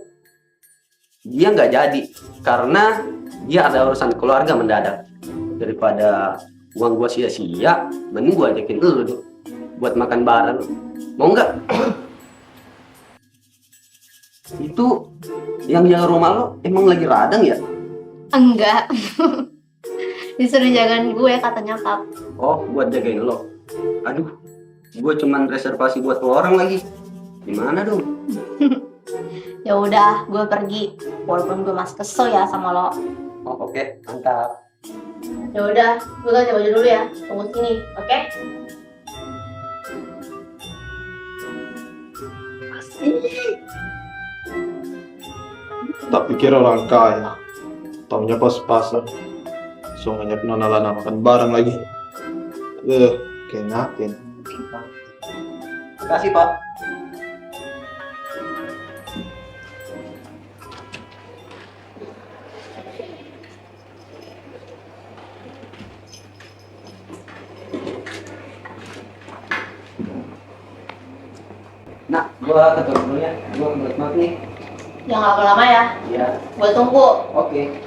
dia nggak jadi karena dia ada urusan keluarga mendadak. Daripada uang gue sia-sia, mending gue ajakin lu deh buat makan bareng. Mau nggak? Itu yang jaga rumah lo emang lagi radang ya? Enggak. Disuruh jagain gue kata nyokap. Oh, buat jagain lo. Aduh, gue cuman reservasi buat 2 orang lagi. Gimana dong? Ya udah, gue pergi. Walaupun gue masih kesel ya sama lo. Oh, oke, mantap. Ya udah, gue ganti baju dulu ya. Tunggu sini, oke? Tak pikir orang kaya. Taunya pas-pasan. So ngajak Nona Lana makan bareng lagi. Kenyakin. Makasih, Pak. Nah, gua ketuk dulu ya. Gua kebelet banget nih. Jangan lama-lama ya. Iya. Gue tunggu. Oke.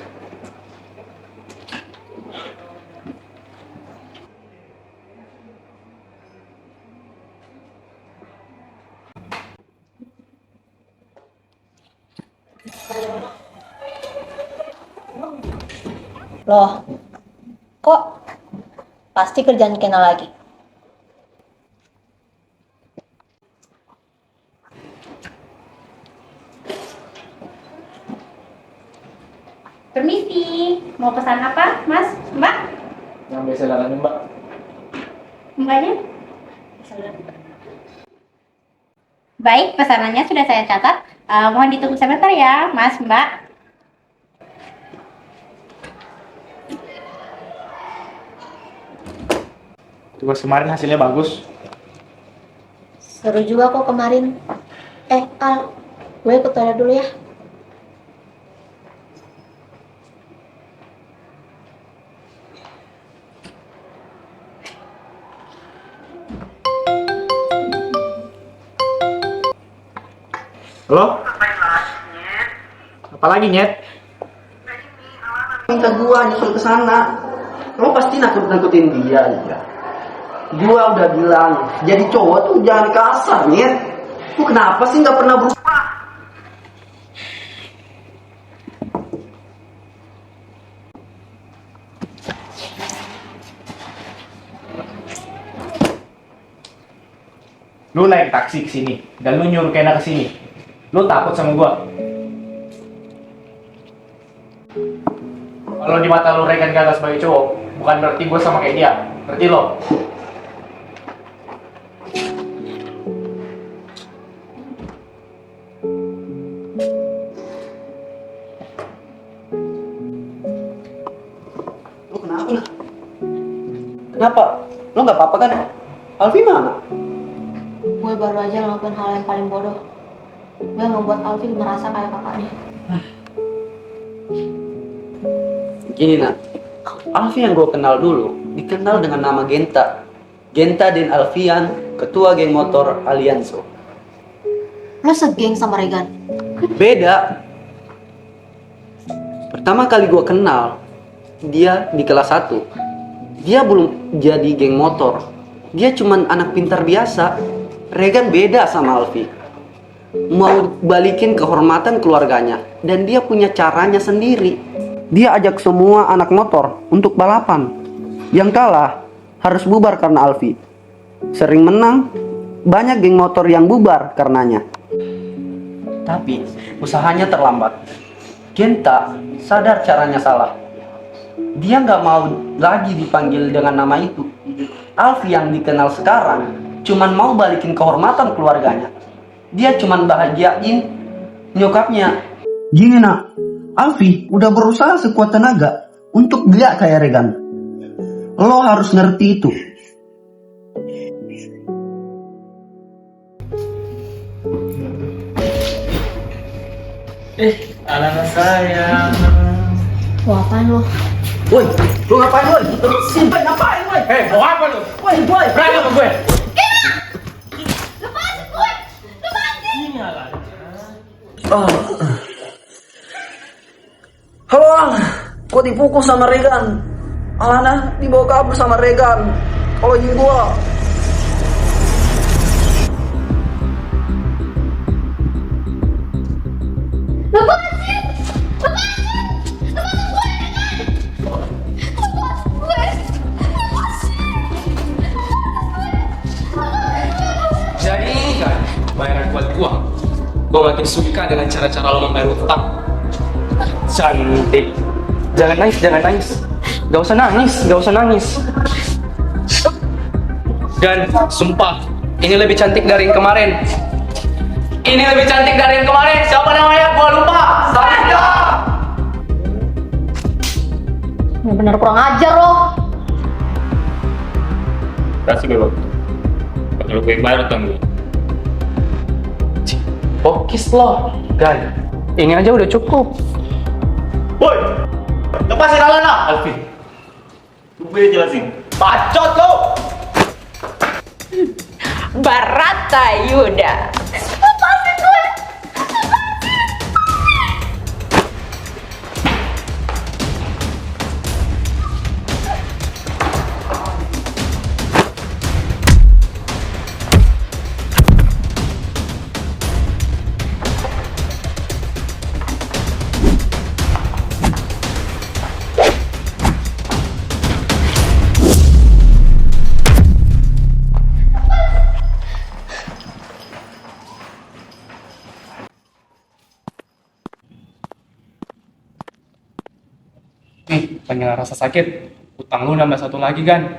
Loh, kok pasti kerjaan Kena lagi? Permisi, mau pesan apa, Mas? Mbak? Yang biasa jalan Mbak. Mbaknya? Baik, pesanannya sudah saya catat. Mohon ditunggu sebentar ya, Mas, Mbak. Tugas kemarin hasilnya bagus. Seru juga kok kemarin. Al, gue ikut toilet dulu ya. Halo? Apalagi, Nyet? Minta gua nyusul ke sana. Lo pasti nakut-nakutin dia ya. Gua udah bilang, jadi cowok tuh jangan kasar, Nyet. Lu kenapa sih nggak pernah berubah? Lu naik taksi ke sini dan lu nyuruh Kena ke sini. Lu takut sama gua? Kalau di mata lu Regan gagal sebagai cowok, bukan berarti gua sama kayak dia. Ngerti lo? Lu kenapa? Kenapa? Lo nggak apa-apa kan? Alfi mana? Gue baru aja ngelakuin hal yang paling bodoh. Gue membuat Alfi merasa kayak kakaknya. Gini nak, Alfi yang gue kenal dulu dikenal dengan nama Genta. Genta dan Alfian, ketua geng motor Alianso. Lo segeng sama Regan? Beda. Pertama kali gue kenal dia di kelas 1. Dia belum jadi geng motor. Dia cuman anak pintar biasa. Regan beda sama Alfi. Mau balikin kehormatan keluarganya dan dia punya caranya sendiri. Dia ajak semua anak motor untuk balapan. Yang kalah harus bubar karena Alfi. Sering menang, banyak geng motor yang bubar karenanya. Tapi usahanya terlambat. Genta sadar caranya salah. Dia nggak mau lagi dipanggil dengan nama itu. Alfi yang dikenal sekarang cuman mau balikin kehormatan keluarganya. Dia cuman bahagiain nyokapnya. Gini nak, Alfi udah berusaha sekuat tenaga untuk dia kayak Regan. Lo harus ngerti itu. Anak sayang. Wah, apaan lo? Woi, lu ngapain woi? Simpen ngapain woi? Mau apa lu? Woi, woi. Berani sama gue? Halo, Ang. Gua dipukul sama Regan. Alana dibawa kabur sama Regan. Tolongin gua. Jadi kan bayaran buat gua makin suka dengan cara-cara lo membayar utang. Cantik. Jangan nangis. Gak usah nangis. Dan sumpah, ini lebih cantik dari yang kemarin. Siapa namanya? Gua lupa. Sandra. Bener kurang ajar lo. Kasih gue bang. Kalau gue bayar utang gue. Bokis lo, Gan. Ini aja udah cukup. Woi, lepasin Alana. Alvin, gue jelasin. Bacot lo. Barata Yuda. Lepasin gue. Nih, pengen rasa sakit. Utang lu nambah satu lagi, Gan.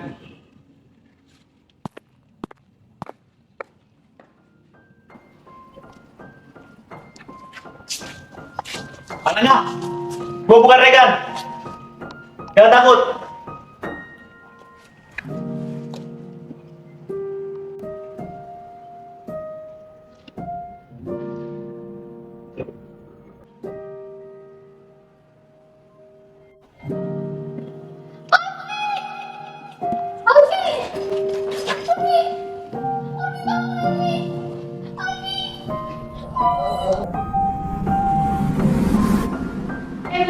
Alana, gue bukan Regan. Jangan takut.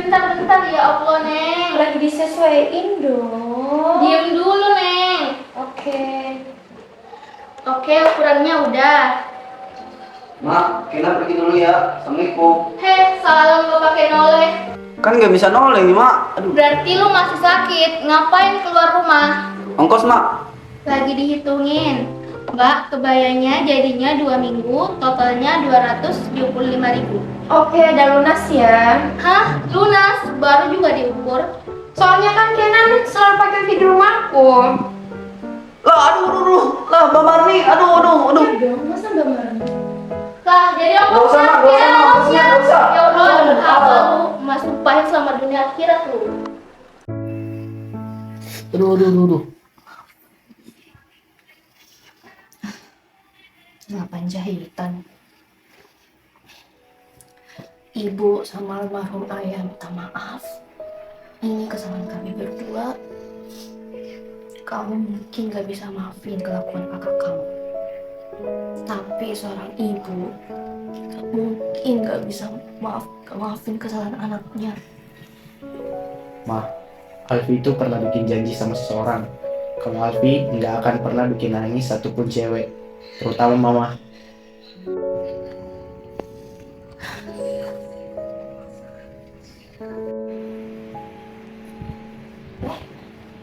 Bentar-bentar ya Allah, Neng. Lagi disesuaiin dong. Diam dulu, Neng. Oke. Oke, ukurannya udah. Mak, Kena pergi dulu ya. Assalamualaikum. Heh, salam lo pakai noleh. Kan nggak bisa noleng nih, Mak. Aduh. Berarti lu masih sakit. Ngapain keluar rumah? Ongkos, Mak. Lagi dihitungin. Mbak, kebayanya jadinya 2 minggu, totalnya 275.000. Oke, udah lunas ya. Hah? Lunas? Baru juga diukur. Soalnya kan Kenan selalu pakai feed rumahku. Lah, aduh. Lah, Mbak Marni. Aduh. Dong, masa Mbak Marni? Lah, jadi Nggak usah, Mak. Nggak usah, Mak. Nggak usah. Ya Allah, apa lu? Mas sumpahin selama dunia akhirat lu. Aduh. Ngapain jahitan? Ibu sama almarhum ayah minta maaf. Ini kesalahan kami berdua. Kamu mungkin gak bisa maafin kelakuan kakak kamu. Tapi seorang ibu gak mungkin gak bisa maafin kesalahan anaknya. Ma, Alfi itu pernah bikin janji sama seseorang. Kalau Alfi nggak akan pernah bikin nangis satupun cewek, terutama mama.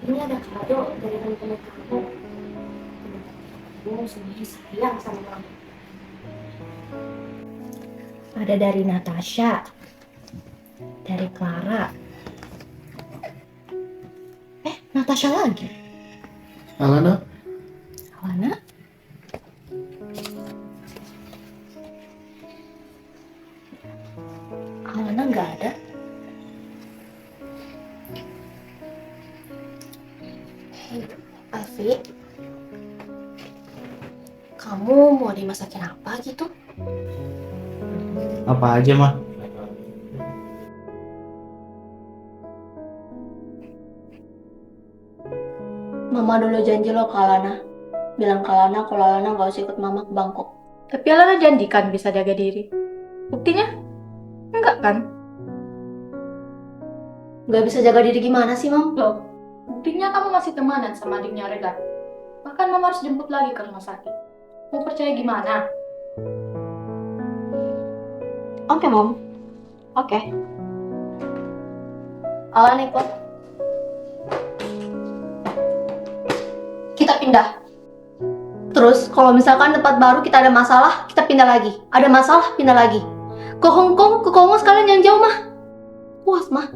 Ini ada kado dari teman-teman kamu. Kamu sendiri sayang sama kamu. Ada dari Natasha, dari Clara. Natasha lagi. Alana? Alana nggak ada. Alfi, kamu mau dimasakin apa gitu? Apa aja, Ma? Mama dulu janji lo ke Alana. Bilang ke Alana kalau Alana gak usah ikut mama ke Bangkok. Tapi Alana janji kan bisa jaga diri. Buktinya? Enggak kan? Gak bisa jaga diri gimana sih, Mam? Loh, buktinya kamu masih temanan sama adiknya Regan. Bahkan mama harus jemput lagi ke rumah sakit. Mau percaya gimana? Oke, Mom. Oke. Alana ikut. Kita pindah. Terus kalau misalkan tempat baru kita ada masalah, kita pindah lagi. Ada masalah, pindah lagi. Ke Hong Kong, ke Kongo sekalian yang jauh, Mah. Puas, Mah.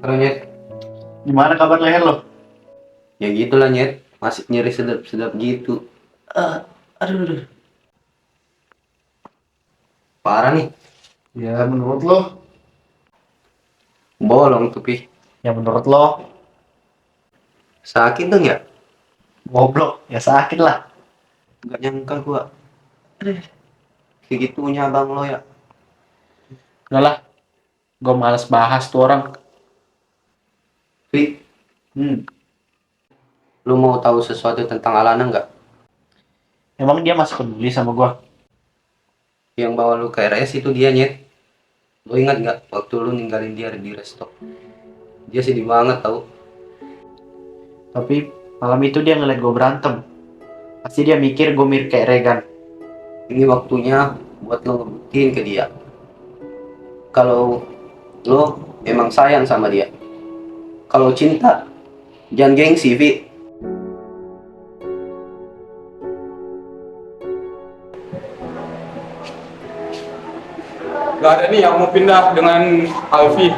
Halo, Nyet. Gimana kabar leher lo? Ya gitulah, Nyet. Masih nyeri sedap-sedap gitu. Aduh. Parah nih. Ya menurut lo? Bolong tuh, Pi. Ya menurut lo? Sakit dong ya? Goblok, ya sakit lah. Gak nyangka gua. Aduh. Segitunya abang lo ya. Udah lah, gue males bahas tuh orang. Pi, lu mau tahu sesuatu tentang Alana nggak? Emang dia masih peduli sama gue? Yang bawa lu ke RS itu dia, Nyet. Lu ingat nggak waktu lu ninggalin dia di resto? Dia sedih banget tau. Tapi malam itu dia ngeliat gue berantem. Pasti dia mikir gue mirip kayak Regan. Ini waktunya buat lo ngebuktiin ke dia kalau lo emang sayang sama dia. Kalau cinta, jangan gengsi, Vi. Gak ada nih yang mau pindah dengan Alfi.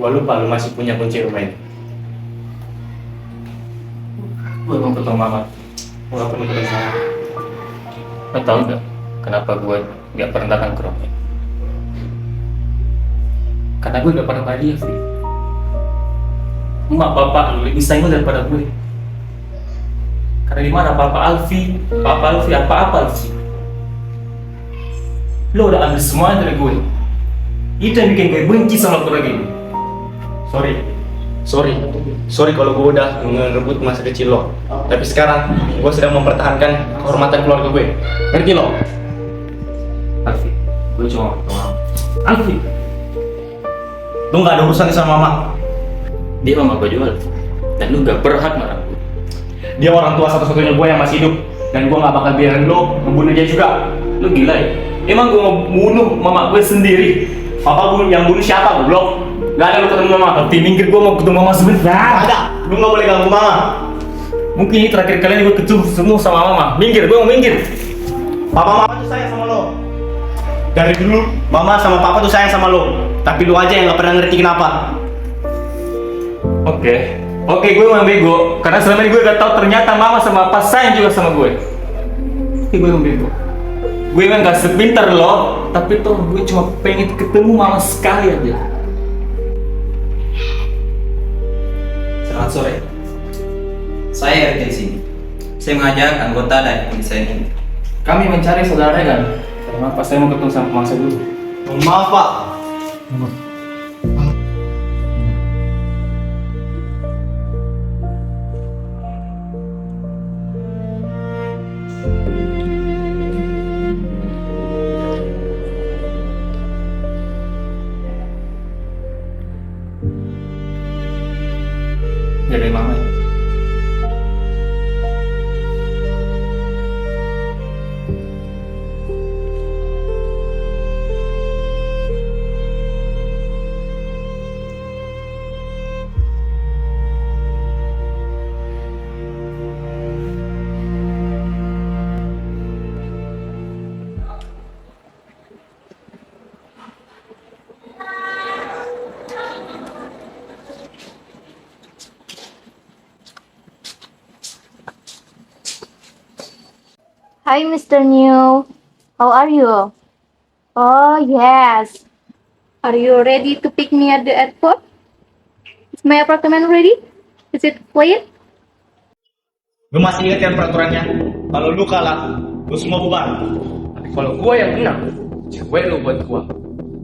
Gua lupa lu masih punya kunci rumah ini. Gua mau ketemu mama. Gua gak perlu ketemu sama. Lo tau gak kenapa gua gak pernah datang ke rumah? Karena gue gak pernah bahagia, Fi. Emak bapak lu lebih sayang lu daripada gue. Karena di mana Papa Alfi, apa-apa Alfi. Lo udah ambil semua dari gue. Itu yang bikin gue benci sama keluarga ini. Sorry kalau gue udah ngerebut masa kecil lo. Tapi sekarang gue sedang mempertahankan kehormatan keluarga gue. Ngerti lo? Alfi, gue cuma mau ketemu. Alfi, lu gak ada urusannya sama mama. Dia mama gue jual. Dan lu gak berhak marah gue. Dia orang tua satu-satunya gue yang masih hidup. Dan gue gak bakal biarin lo membunuh dia juga. Lu gila ya? Emang gue mau bunuh mama gue sendiri? Papa yang bunuh siapa goblok? Gak ada lu ketemu mama. Tapi minggir, gue mau ketemu mama sebentar. Ada, lu gak boleh ganggu mama. Mungkin ini terakhir kalian gue ketemu sama mama. Minggir, gue mau minggir. Papa mama tuh sayang sama lo. Dari dulu mama sama papa tuh sayang sama lo. Tapi lu aja yang gak pernah ngerti kenapa. Oke, gue memang bego. Karena selama ini gue gak tahu ternyata mama sama papa sayang juga sama gue. Oke, gue memang bego. Gue memang gak sepintar lo. Tapi tuh gue cuma pengen ketemu mama sekali aja. Selamat sore. Saya Erwin sini. Saya mengajak anggota dari desa ini. Kami mencari saudara Regan. Karena pas saya mau ketemu sama pemangsa dulu. Maaf Pak. Dari mama ya? Hi, Mr. New. How are you? Oh, yes. Are you ready to pick me at the airport? Is my apartment ready? Is it clean? Lu masih ingat kan peraturannya? Kalau lu kalah, lu semua bubar. Kalau gue yang menang, cewek lu buat gue.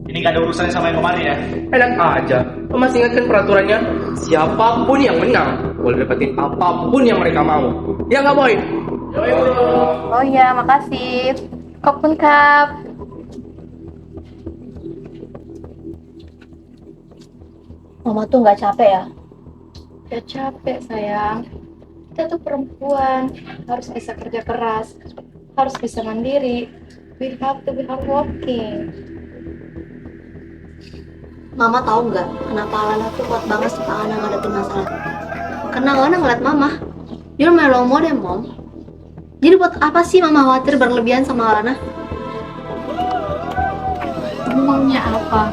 Ini gak ada urusannya sama yang kemarin ya. Enak aja. Lo masih ingat kan peraturannya? Siapapun yang menang boleh dapetin apapun yang mereka mau. Ya nggak boy? Oh ya, makasih. Kopun Kap. Mama tuh nggak capek ya? Ya capek sayang. Kita tuh perempuan, harus bisa kerja keras, harus bisa mandiri. We have to be hardworking. Mama tahu nggak kenapa Alana tuh kuat banget sih Alana ngadepin masalah? Karena Alana ngeliat Mama. You're my role model, Mom. Jadi buat apa sih Mama khawatir berlebihan sama Alana? Kamu maunya apa?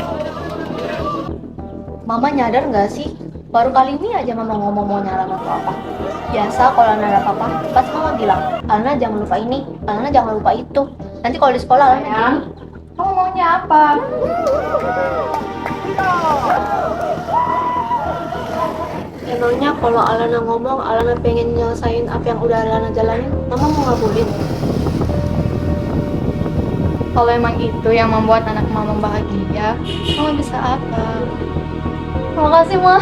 Mama nyadar nggak sih? Baru kali ini aja Mama ngomong maunya Alana tuh apa. Biasa kalau Alana ada apa-apa, pas Mama bilang, Alana jangan lupa ini, Alana jangan lupa itu. Nanti kalau di sekolah Alana gini. Kamu maunya apa? Emangnya kalau Alana ngomong, Alana pengen nyelesain apa yang udah Alana jalanin, Mama mau ngabulin? Kalau emang itu yang membuat anak Mama bahagia, Mama bisa apa? Makasih, Ma.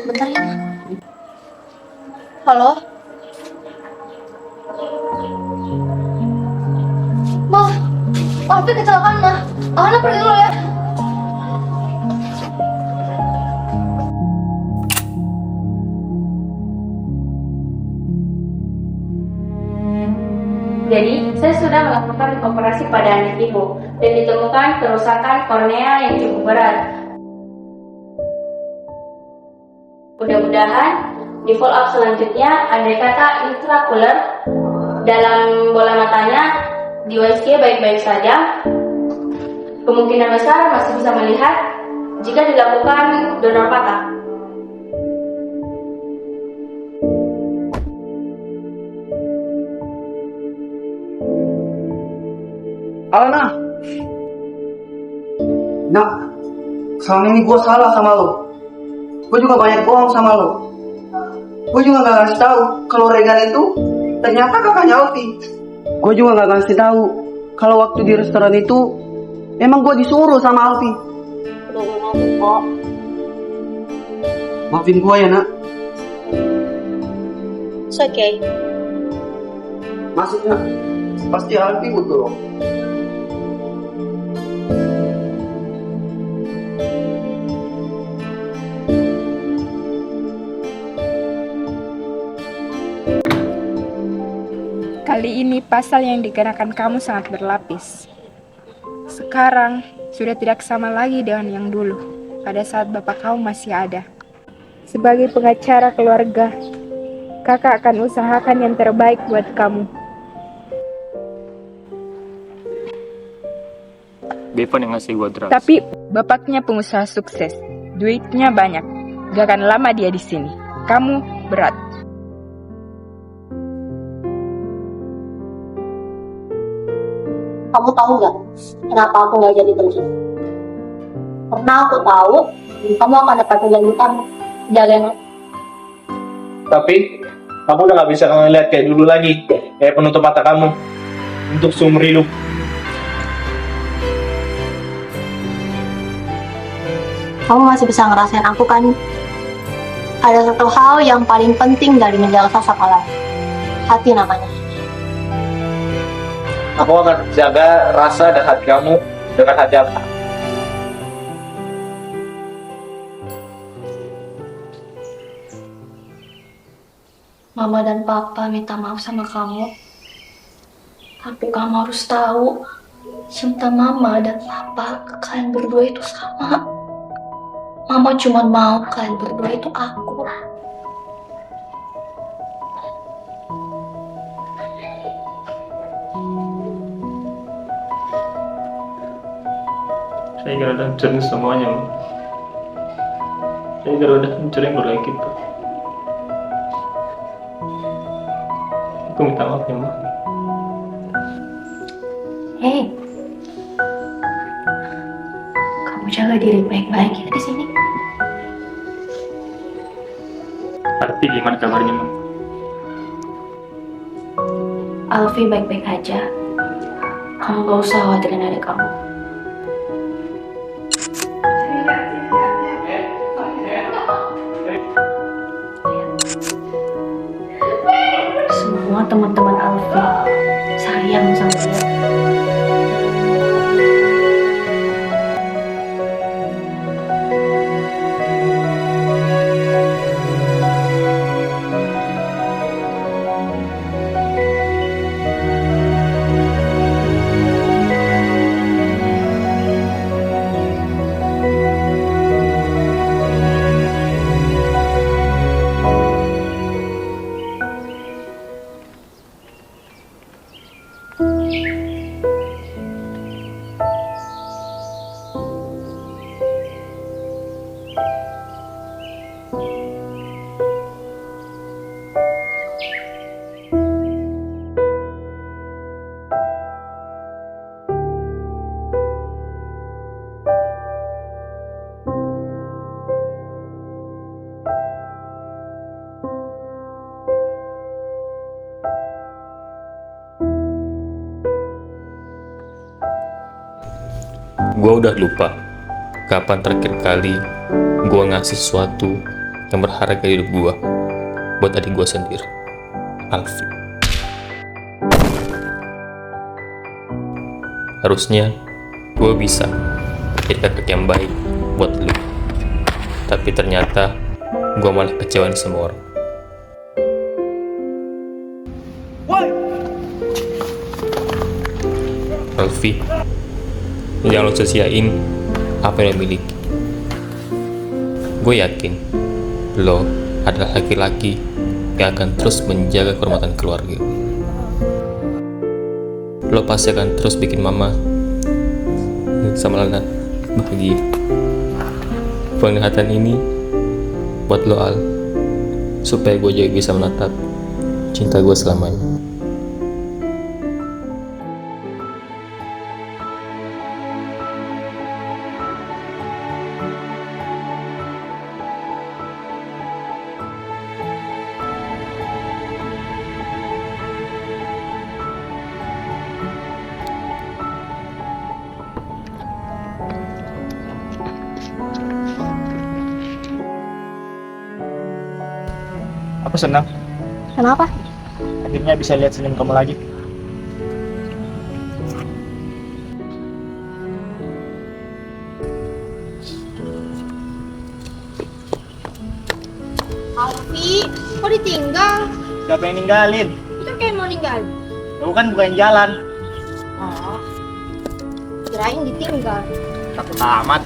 Bentar ya, Ma. Halo? Ma, Alfi kecelakaan, Ma. Alana pergi dulu ya. Jadi, saya sudah melakukan operasi pada anak ibu dan ditemukan kerusakan kornea yang cukup berat. Mudah-mudahan di follow up selanjutnya, andai kata intraocular dalam bola matanya di USG baik-baik saja, kemungkinan besar masih bisa melihat jika dilakukan donor patah. Alana, nah, selama ini gue salah sama lo. Gue juga banyak bohong sama lo. Gue juga gak kasih tahu kalau Regan itu ternyata kakaknya Alfi. Gue juga gak kasih tahu kalau waktu di restoran itu emang gue disuruh sama Alfi. Maafin gue ya, nak. It's okay. Maksudnya pasti Alfi betul. Kali ini pasal yang dikenakan kamu sangat berlapis. Sekarang sudah tidak sama lagi dengan yang dulu, pada saat bapak kamu masih ada. Sebagai pengacara keluarga, kakak akan usahakan yang terbaik buat kamu. Bevan yang ngasih gue drugs. Tapi bapaknya pengusaha sukses, duitnya banyak. Gak akan lama dia di sini. Kamu berat. Kamu tahu nggak kenapa aku nggak jadi pergi? Karena aku tahu kamu akan dapat kelanjutan jagain aku. Tapi kamu udah gak bisa ngeliat kayak dulu lagi, kayak penutup mata kamu untuk seumur hidup. Kamu masih bisa ngerasain aku kan? Ada satu hal yang paling penting dari menjaga seseorang, hati namanya. Aku akan jaga rasa dan hati kamu dengan hati aku. Mama dan Papa minta maaf sama kamu. Tapi kamu harus tahu, cinta Mama dan Papa ke kalian berdua itu sama. Mama cuma mau kalian berdua itu aku. Saya kira udah hancurin semuanya, Ma. Saya kira udah hancurin keluarga kita. Aku minta maaf ya, Ma. Hei, kamu jaga diri baik-baik ya di sini. Arti gimana kabarnya, Ma? Alfi baik-baik aja. Kamu gak usah khawatirin adik kamu. Semua teman-teman Alfi sayang sama dia. Gue udah lupa kapan terakhir kali gue ngasih sesuatu yang berharga di hidup gue buat adik gue sendiri, Alfi. Harusnya gue bisa jadi kakak yang baik buat lu, tapi ternyata gue malah kecewain semua orang. Alfi, jangan lo sia-siain apa yang lo miliki. Gue yakin lo adalah laki-laki yang akan terus menjaga kehormatan keluarga. Lo pasti akan terus bikin mama sama Lana bahagia. Penglihatan ini buat lo, Al, supaya gue juga bisa menatap cinta gue selamanya. Aku senang Kenapa? akhirnya bisa lihat senyum kamu lagi. Alfi, kok ditinggal? Siapa yang ninggalin? Itu kayak mau ninggal. Aku kan bukain jalan. Oh, kirain ditinggal. Takut amat.